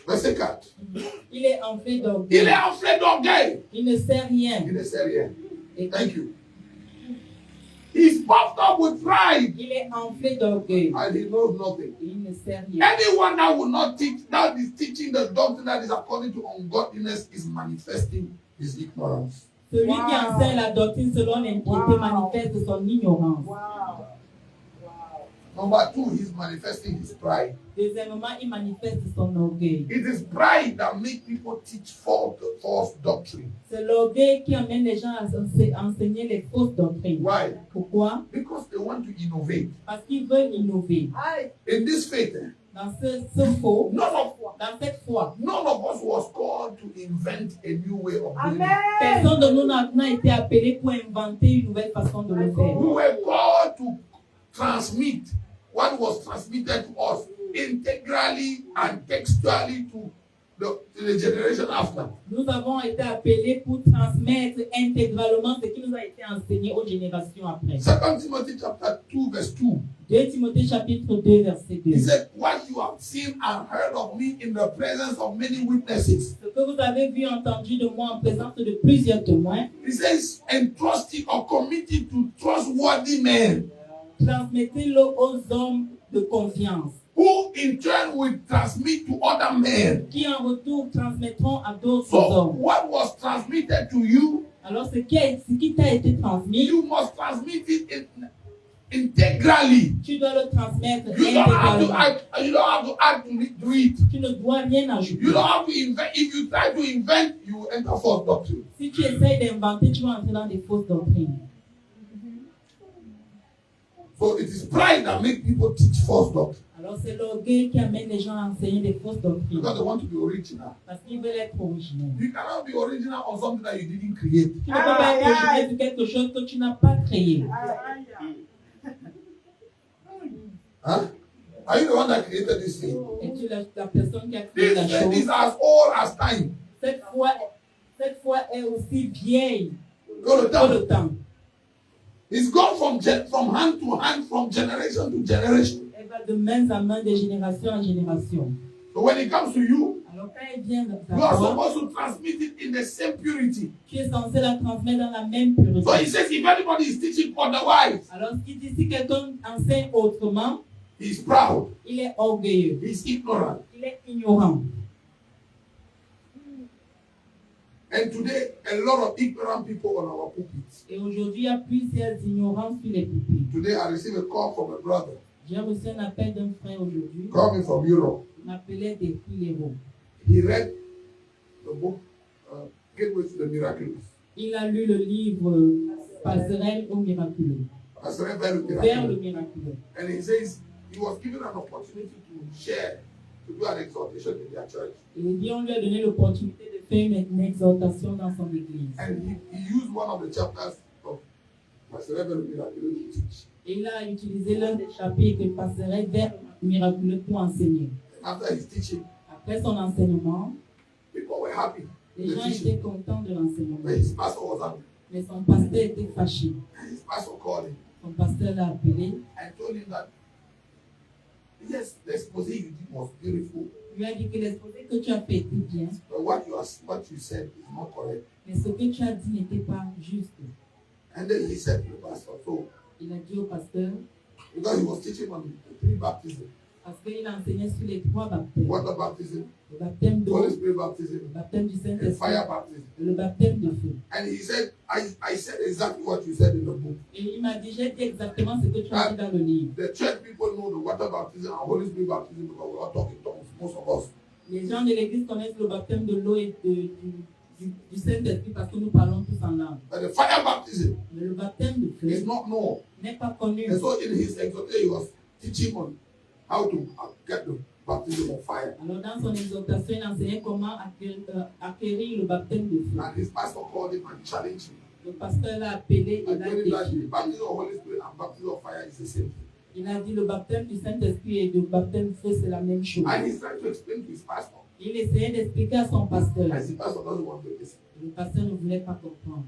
Verset 4. Il est enflé Il d'orgueil. est enflé d'orgueil. Il ne sait rien. Il est sérieux. Et Thank you. He's puffed up with pride il est enflé d'orgueil. and he knows nothing. Il ne sait rien. Anyone that will not teach, that is teaching the doctrine that is according to ungodliness, is manifesting his ignorance. Celui qui enseigne la doctrine selon l'impiété manifeste son ignorance. Number 2, he's manifesting his pride. Deuxièmement, il manifeste son orgueil. It is pride that makes people teach false doctrine. C'est l'orgueil qui amène les gens à enseigner les fausses doctrines. Why? Pourquoi? Because they want to innovate. Parce qu'ils veulent innover. In this faith, Dans ce faux, None of dans cette foi, us was called to invent a new way of doing it. personne de nous n'a été appelé pour inventer une nouvelle façon de le faire. We were called to transmit what was transmitted to us integrally and textually to the generation after. Nous avons été appelés pour transmettre intégralement ce qui nous a été enseigné aux générations après. 2 Timothy chapter 2 verse 2. 2 Timothée chapitre 2 verset 2. He said, what you have seen and heard of me in the presence of many witnesses. Ce que vous avez vu et entendu de moi en présence de plusieurs témoins. He says, entrust it or commit it to trustworthy men. Transmettez-le aux hommes de confiance. Who in turn will transmit to other men. Qui en retour transmettront à d'autres So hommes. what was transmitted to you, Alors ce qui t'a été transmis, you must transmit it integrally. tu dois le transmettre You don't have to intégralement. add to it. Tu ne dois rien ajouter. You don't have to invent. If you try to invent, you will enter false doctrine. Si tu essayes d'inventer, tu vas entrer dans des fausses doctrines. So it is pride that makes people teach false doctrine. Alors c'est l'orgueil qui amène les gens à enseigner des fausses doctrines. Because they want to be original. Parce qu'ils veulent être originaux. You cannot be original on something that you didn't create. Tu ne peux pas être original sur quelque chose que tu n'as pas créé. Huh? Are you the one that created this thing? Es-tu la personne qui a créé la This is chose? as old as time. Cette foi est aussi vieille Go to que time. le temps. It's gone from hand to hand, from generation to generation. Elle va de main à main, de génération en génération. So when it comes to you, Alors quand elle vient de you are toi, supposed to transmit it in the same purity. tu es censé la transmettre dans la même pureté. So he says, if anybody is teaching otherwise, Alors ce qu'il dit, si quelqu'un enseigne autrement, he's proud, il est orgueilleux, he's ignorant. il est ignorant. And today, a lot of ignorant people on our pulpits. Et aujourd'hui, il y a plusieurs ignorants sur les pupitres. Today, I received a call from a brother J'ai reçu un appel d'un frère aujourd'hui. coming from Europe. Il m'appelait des héros. He read the book, Gateway to the Miraculous. Il a lu le livre Passerelle au miraculeux. I said, very Vers le miraculous. miraculeux. And he says he was given an opportunity to share, to do an exhortation in their church. Et dit, on lui a donné l'opportunité de faire une exhortation dans son église. And he used one of the chapters of Pastor Reverend Miraculous to teach. Et il a utilisé l'un des chapitres Passerelle vers le miraculeux pour enseigner. After his teaching, Après son enseignement, people were happy. les gens étaient contents de l'enseignement. But his pastor was angry. Mais son pasteur était fâché. And his pastor called him Son pasteur l'a appelé. and told him that, yes, the exposé you did was beautiful, Il lui a dit que l'exposé que tu as fait était bien, but what you said is not correct. mais ce que tu as dit n'était pas juste. And then he said to the pastor, so, Il a dit au pasteur, because he was teaching on the three baptisms, parce qu'il enseignait sur les trois baptêmes. water baptism, Le baptême d'eau, Holy Spirit le baptism, baptême du and Saint-Esprit, fire baptism. et le baptême de feu. And he said, I said exactly what you said in the book. Et il m'a dit, j'ai dit exactement ce que tu as dit dans le livre. The church people know the water baptism and Holy Spirit baptism because we all talk in tongues, most of us. Les gens de l'église connaissent le baptême de l'eau et du Saint-Esprit parce que nous parlons tous en langue. But the fire baptism Mais le baptême de is feu not known. n'est pas connu. And so in his exhortation, he was teaching on how to get the baptism of fire. Alors dans son exhortation, il enseignait comment acquérir le baptême de feu. And his pastor called him and challenged him. Le pasteur l'a appelé et And l'a told him that défié. the baptism of Holy Spirit and baptism of fire is the same thing. Il a dit le baptême du Saint-Esprit et le baptême de feu, c'est la même chose. And he's trying to explain to his pastor. Il essayait d'expliquer à son pasteur. And his pastor doesn't want to listen. Le pasteur ne voulait pas comprendre.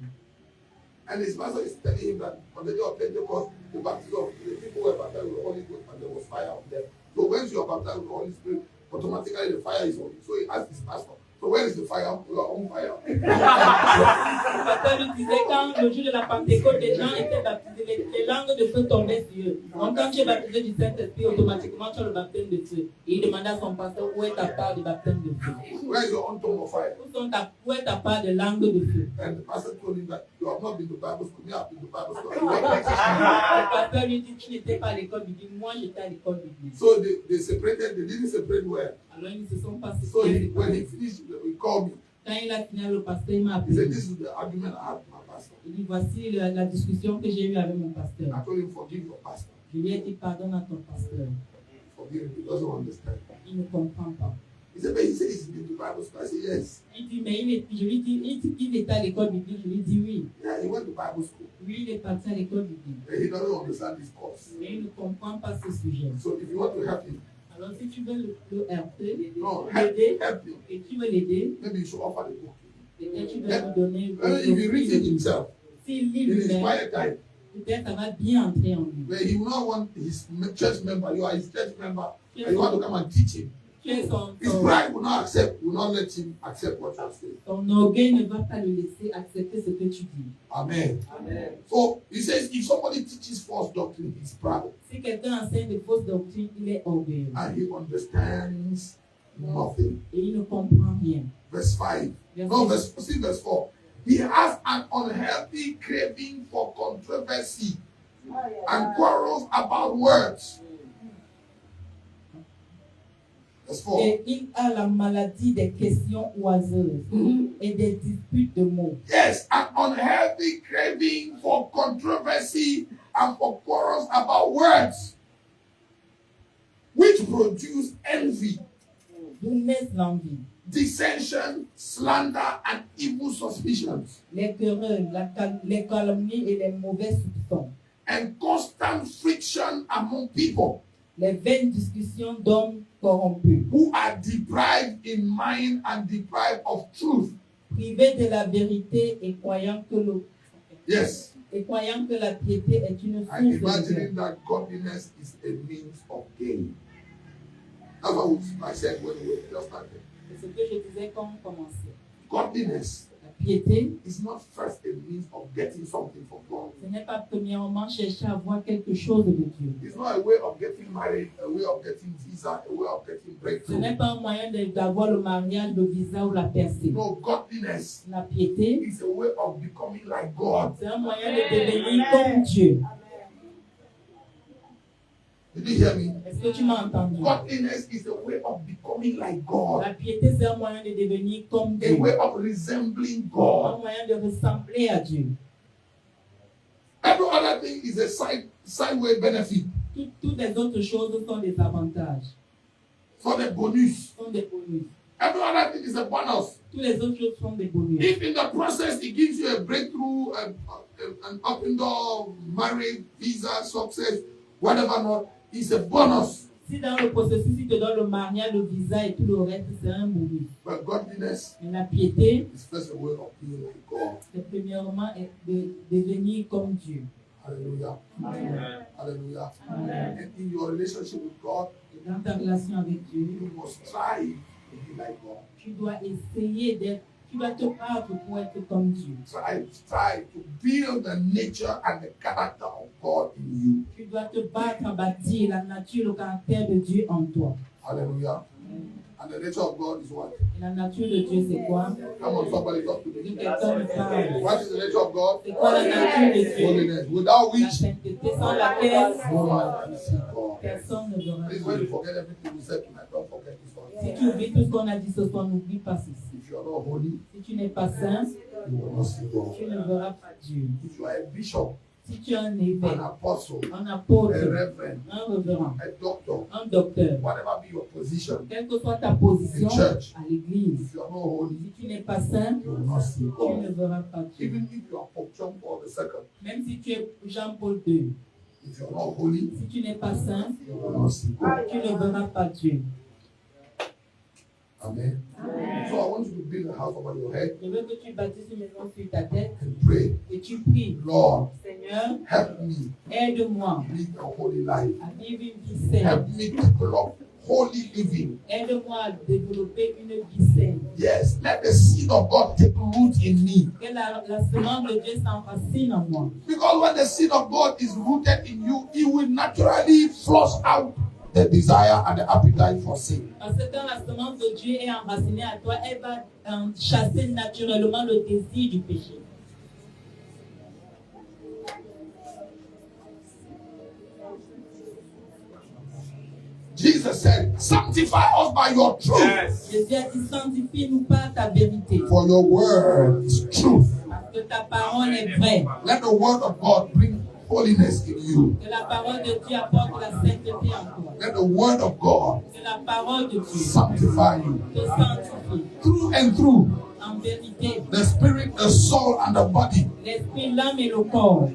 And his pastor is telling him that on the day of Pentecost, the baptism of the people were baptized with the Holy Ghost and there was fire on them. So when you are baptized with the Holy Spirit, automatically the fire is on you. So he asked his pastor, so where is the fire? We are on fire. Le pasteur lui disait quand le jour de la Pentecôte, les gens étaient baptisés, les langues de feu tombaient sur eux. Donc quand tu es baptisé du Saint-Esprit, automatiquement tu as le baptême de feu. Et il demandait à son pasteur où est ta part de baptême de feu. Where is your own tongue of fire? Où est ta part de langue de feu? And the pastor told him that you have not been to Bible school. Me, I've been to Bible school. Le pasteur lui dit tu n'étais pas à l'école biblique, moi j'étais à l'école biblique. So they separated. They didn't separate well. Alors ils ne se sont pas So séparés. when he finished, he called me. Quand il a fini, le pasteur il m'a He said, appelé. "This is the argument I had with my pastor." Il dit voici la discussion que j'ai eue avec mon pasteur. I told him, "Forgive your pastor. Je lui ai dit pardonne à ton pasteur. Forgive He doesn't understand. Il ne comprend pas. He said, but he said he's been to Bible school. I said, yes. Il dit, mais il est à l'école biblique. Je lui dis oui. Yeah, he went to Bible school. Oui, il est parti à l'école biblique. But he doesn't understand this course. Mais il ne comprend pas ce sujet. So if you want to help him, Alors, si tu veux le heurter, no, l'aider, help him. et tu veux l'aider, Maybe you should offer the book. peut-être tu dois lui donner. If he reads it himself, S'il lit in his lui-même, quiet time, peut-être ça va bien entrer en lui. but he will not want his church member, you are his church member, and you want to come and teach him. Tu es His pride will not let him accept what you are saying. ton orgueil ne va pas le laisser accepter ce que tu dis. Amen. So he says, if somebody teaches false doctrine, he's proud. Si quelqu'un enseigne de fausses doctrines, il est orgueilleux. And he understands nothing. Et il ne comprend rien. Verse 5. No, verse 4. He has an unhealthy craving for controversy and quarrels about words. Verse 4. Et il a la maladie des questions oiseuses et des disputes de mots. Yes, an unhealthy craving for controversy and for quarrels about words, which produce envy, D'où naissent l'envie, dissension, slander, and evil suspicions, les querelles, les calomnies et les mauvais soupçons, and constant friction among people les vaines discussions d'hommes corrompus, who are deprived in mind and deprived of truth. privés de la vérité et croyant que Yes, la piété est une and source de imagining bien. that godliness is a means of gain. That's what I said when we just started. C'est ce que je disais quand on commençait. Godliness La piété, is not first a means of getting something from God. ce n'est pas premièrement chercher à avoir quelque chose de Dieu. It's not a way of getting married, a way of getting visa, a way of getting Ce breakthrough. n'est pas un moyen d'avoir le mariage, le visa ou la percée. No, godliness La piété, is a way of becoming like God. c'est un moyen de devenir comme Dieu. Did you hear me? Est-ce que tu m'as entendu? Godliness is a way of becoming like God, La piété, c'est un moyen de devenir comme a Dieu. way of resembling Un God. moyen de ressembler à Dieu. Every other thing is a sideway benefit. Toutes les autres choses sont des avantages, For the bonus. sont des bonus. Every other thing is a bonus. Toutes les autres choses sont des bonus. If in the process it gives you a breakthrough, an open door, marriage, visa, success, whatever not, it's a bonus. Si dans le processus, il te donne le mariage, le visa et tout le reste, c'est un bonus. But godliness Mais la piété, is first a way of being like God. c'est premièrement de devenir comme Dieu. Hallelujah. Amen. Hallelujah. Amen. And in your relationship with God, Et dans ta relation avec Dieu, you must strive to be like God. tu dois essayer d'être, tu dois te battre pour être comme Dieu. Strive to build the nature and the character of God in you. Tu dois te battre à bâtir la nature, le caractère de Dieu en toi. Hallelujah. And the nature of God is what? Et la nature de Dieu, c'est quoi? Come on, somebody talk to Que me. quelqu'un me parle. What is the nature of God? C'est quoi la nature de Dieu? Holiness. Without La which sainteté sans laquelle no man can see God. personne ne verra Please, when you Dieu. forget everything we said tonight, don't forget this one. Si tu oublies tout ce qu'on a dit ce soir, n'oublie pas ceci. If you are not holy, Si tu n'es pas saint, you will not see God. tu ne verras pas Dieu. If you are a bishop, Si tu es un an évêque, apostle, un a apôtre, reverend, un révérend, a doctor, un docteur, whatever be your position, quelle que soit ta position In church. à l'église, if you are not holy, si tu n'es pas saint, you will not see tu ne God. verras pas Dieu. Even if you are Pope John Paul II, Même si tu es Jean-Paul II, if you are not holy, si tu n'es pas saint, you will not see God. tu ne verras pas Dieu. Amen. So I want you to build a house over your head Je veux que tu bâtisses une maison sur ta tête and pray, et tu pries. Lord, Seigneur, help me aide-moi live a holy life. à vivre une vie saine. Help me develop holy living. Aide-moi à développer une vie saine. Yes, let the seed of God take root in me. Que la semence de Dieu s'enracine en moi. Because when the seed of God is rooted in you, it will naturally flush out the desire and the appetite for sin. Parce que quand la semence de Dieu est enracinée à toi, elle va chasser naturellement le désir du péché. Jesus said, sanctify us by your truth. Jésus a dit, sanctifie-nous par ta vérité. For your word is truth. Parce que ta parole est vraie. Let the word of God bring holiness in you. Que la parole de Dieu apporte la sainteté en toi. Let the word of God Que la parole de Dieu sanctify you te sanctifie through and through. en vérité. The spirit, the soul, and the body. L'esprit, l'âme et le corps.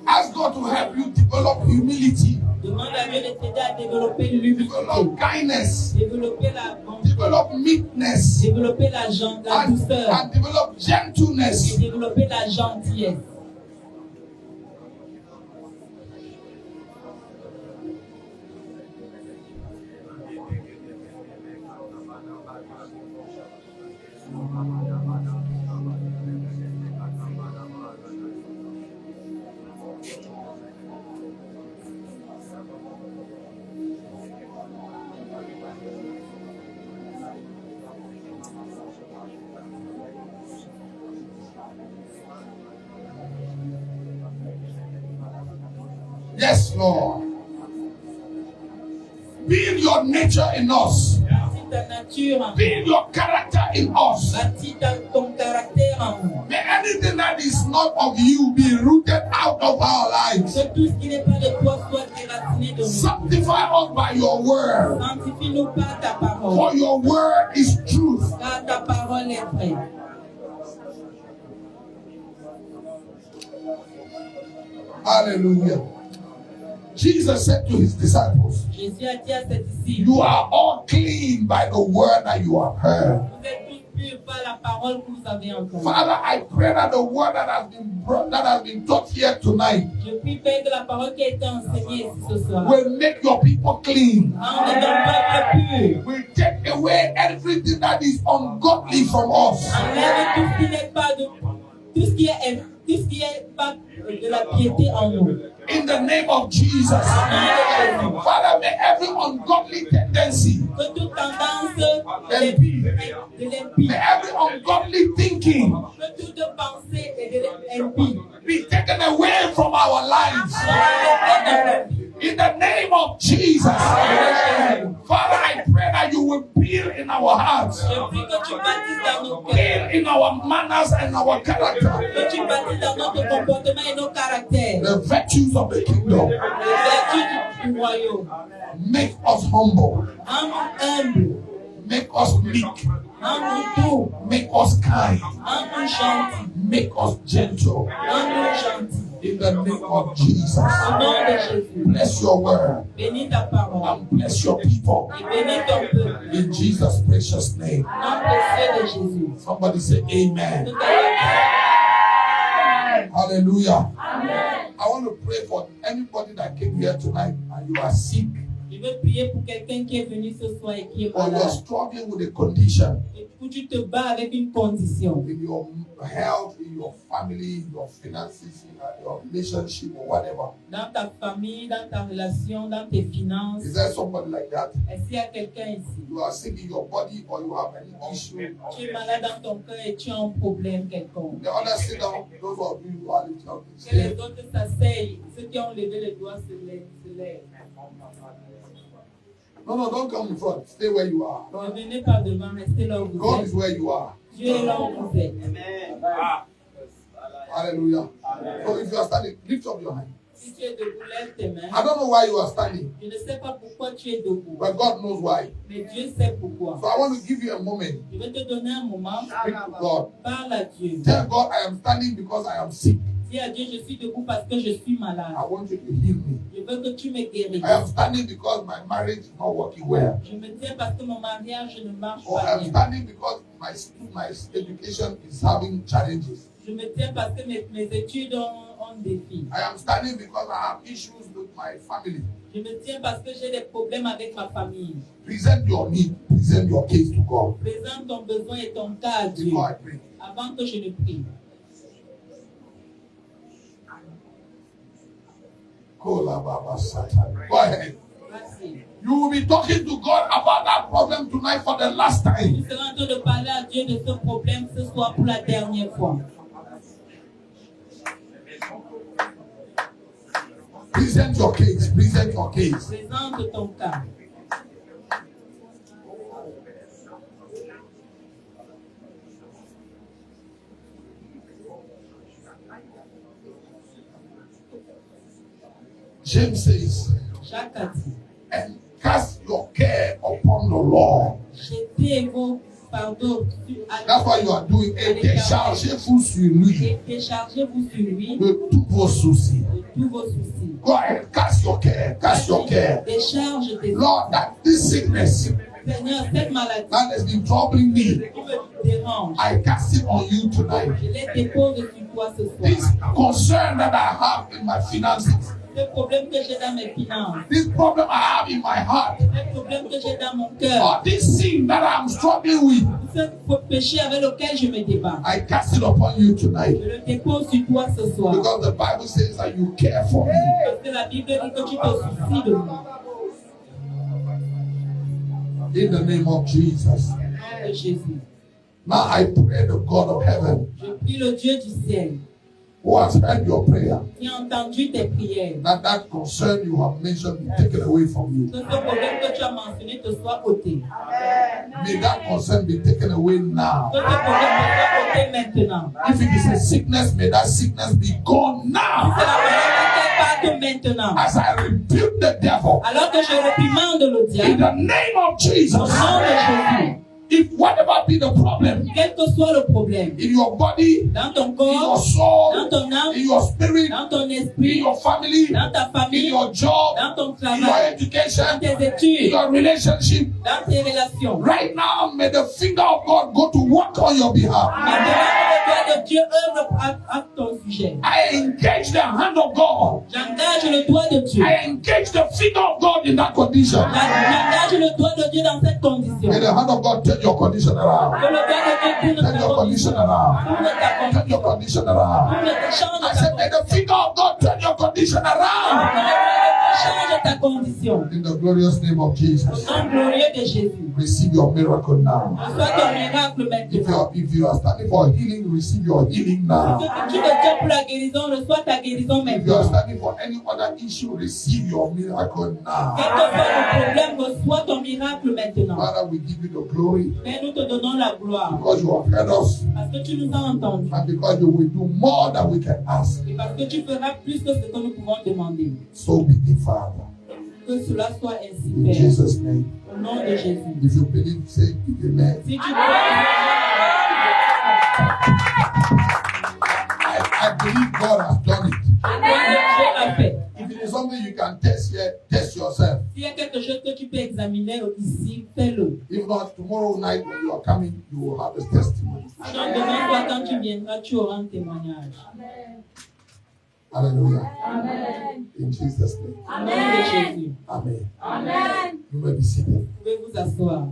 Ask God to help you develop humility, Demande à Dieu de t'aider à développer l'humilité, develop kindness, développer la bonté, develop meekness, développer la douceur and develop et gentleness. développer la gentillesse. Yes, Lord. Build your nature in us. Bâtis ta nature en nous. Build your character in us. Bâtis ton caractère en nous. May anything that is not of you be rooted out of our lives. Que tout ce qui n'est pas de toi soit déraciné de nous. Sanctify us by your word. Sanctifie-nous par ta parole. For your word is truth. Car ta parole est vraie. Hallelujah. Jesus said to his disciples, Jésus a dit à ses disciples, you are all clean by the word that you have heard. vous êtes tous purs par la parole que vous avez entendue. Father, I pray that the word that has been taught here tonight Je prie Père que la parole qui a été enseignée ici ce soir will make your people clean. rende ton peuple pur. Will take away everything that is ungodly from us. Enlève tout ce qui n'est pas de tout ce qui est pas de la piété en nous. In the name of Jesus. Father, may every ungodly tendency, Que toute tendance de may l'impie, every ungodly thinking que toute pensée et de l'impie be taken away from our lives. In the name of Jesus. Father, I pray that you will build in our hearts, Je prie que tu bâtisses dans nos cœurs, build in our manners and our character, que tu bâtisses dans notre comportement et nos caractères, the virtues of the kingdom. les vertus du royaume. Make us humble, Rends-nous humbles, make us meek, rends-nous doux, make us kind, rends-nous gentils, make us gentle. rends-nous gentils. In the name of Jesus. Au nom de Jésus, Bless your word bénis ta parole and bless your people. et bénis ton peuple. In Jesus' precious name. Au nom précieux de Jésus. Somebody say amen. Tout à Hallelujah. I want to pray for anybody that came here tonight and you are sick Je veux prier pour quelqu'un qui est venu ce soir et qui est or you are malade. struggling with a condition Et où tu te bats avec une condition. in your health, in your family, in your finances, in your relationship or whatever. Dans ta famille, dans ta relation, dans tes finances. Is there somebody like that? Est-ce qu'il y a quelqu'un ici? You are sick in your body or you have any issue. Tu es malade dans ton cœur et tu as un problème quelconque. The others sit down, those of you who are lifting up the Que les stairs. autres s'asseyent. Ceux qui ont levé les doigts se lèvent. No, don't come in front. Stay where you are. Ne venez pas devant, restez là où vous God êtes. is where you are. Dieu est là où vous êtes. Hallelujah. So if you are standing, lift up your hand. Si tu es debout, lève tes mains. I don't know why you are standing, Je ne sais pas pourquoi tu es debout, but God knows why. mais Dieu sait pourquoi. So I want to give you a moment. Je vais te donner un moment. Speak to God. Parle à Dieu. Tell God I am standing because I am sick. Dis à Dieu, je suis debout parce que je suis malade. I want you to heal me. Je veux que tu me guérisses. I am standing because my marriage is not working well. Je me tiens parce que mon mariage ne marche Or I pas am bien. standing because my education is having challenges. Je me tiens parce que mes études ont un défi. I am standing because I have issues with my family. Je me tiens parce que j'ai des problèmes avec ma famille. Present your need, present your case to God Présente ton besoin et ton cas à Dieu before I pray. avant que je ne prie. Go ahead. Merci. You will be talking to God about that problem tonight for the last Tu time. seras en train de parler à Dieu de ce problème ce soir pour la dernière fois. Present your case. Present your case. Présente ton cas. James says, Jacques a dit, and cast your care upon the Lord. jetez vos fardeaux That's why you are doing it. Déchargez-vous sur lui et déchargez-vous sur lui de tous vos soucis. de tous vos soucis. Go ahead, cast your care. Cast your care. Décharge tes Lord, that this sickness Seigneur, cette maladie that has been troubling me, qui me dérange, I cast it on you tonight. je les dépose sur toi ce This soir. concern that I have in my finances, Ce problème que j'ai dans mes finances, this problem I have in my heart, ce problème que j'ai dans mon cœur, or this sin that I'm struggling with, ce péché avec lequel je me débat, I cast it upon you tonight. je le dépose sur toi ce soir. Because the Bible says that you care for me. Parce que la Bible dit que tu te soucies de moi. In the name of Jesus. Au nom de Jésus. Now I pray the God of heaven Je prie le Dieu du ciel who has heard your prayer, qui a entendu tes prières. that concern you have mentioned be taken away from you. Que ce problème que tu as mentionné te soit ôté. May that concern be taken away now. Que ce problème te soit ôté maintenant. If it is a sickness, may that sickness be gone now. C'est la maladie qu'elle parte maintenant. As I rebuke the devil Alors que je réprimande le in diable, the name of au Jesus. nom de Jésus, If whatever be the problem quel que soit le problème, in your body, dans ton in your corps, soul, dans ton âme, in your spirit, dans ton in esprit, your family, dans ta in famille, your job, dans ton in your travail, education, dans tes in études, your relationship. dans tes relations. Right now, may the finger of God go to work on your behalf. Maintenant que le doigt de Dieu œuvre à ton sujet. I engage the hand of God. J'engage le doigt de Dieu. I engage the finger of God in that condition. J'engage le doigt de Dieu dans cette condition. May the hand of God turn your condition around. Que le doigt de Dieu tourne Turn ta your condition condition. around. Tourne ta Turn your condition. condition around. Change I ta said, may the condition. finger of God turn your condition around. Change ta condition. In the glorious name of Au Jesus. nom glorieux de Jésus. Receive your miracle now. Reçois ton miracle maintenant. If you are standing for healing, receive your healing now. Si tu te tiens pour la guérison, reçois ta guérison If you are maintenant. standing for any other issue, receive your miracle now. Quel que soit le problème, reçois ton miracle maintenant. Father, we give you the glory Père, nous te donnons la gloire. because you have heard us Parce que tu nous as entendus. and because you will do more than we can ask. Et parce que tu feras plus que ce que nous pouvons demander. So be it, Father. Que cela soit ainsi, In Père. Jesus' name. Au nom de Jésus. If you believe, say amen. Si tu crois, I believe God has done it. je crois que Dieu l'a fait. If it is something you can test here, test yourself. S'il y a quelque chose que tu peux examiner ici, fais-le. If not, tomorrow night when you are coming, you will have a testimony. Sinon, demain soir, quand tu viendras, tu auras un témoignage. Hallelujah. Amen. In Jesus' name. Au nom de Jésus. Amen. Amen. You may be seated. Vous pouvez vous asseoir.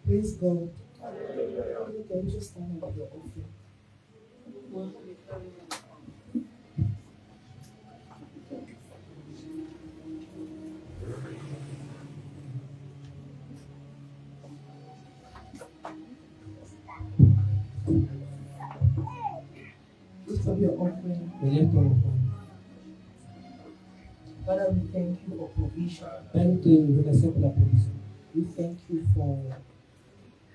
Praise God. Can you just stand up your offering? Lift up your offering. Élève ton enfant. Father, we thank you for provision. Père, nous te remercions pour la provision. We thank you for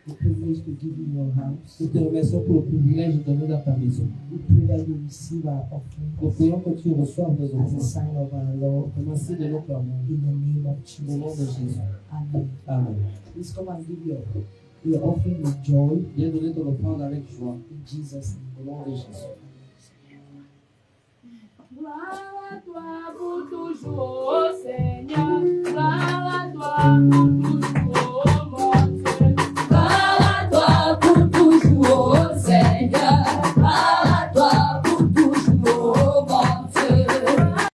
the privilege to give you your house. Nous te remercions pour le privilège de donner dans ta maison. We pray that you receive our offering Nous prions que tu reçoives nos as a offrandes sign of our love comme un signe de notre amour. in the name of Au nom de Jesus. Jésus. Amen. Amen. Please come and give your offering with joy Viens donner ton offrande avec joie. in Jesus' name. Au nom de Jésus. Gloire à toi pour toujours, Seigneur. Gloire à toi pour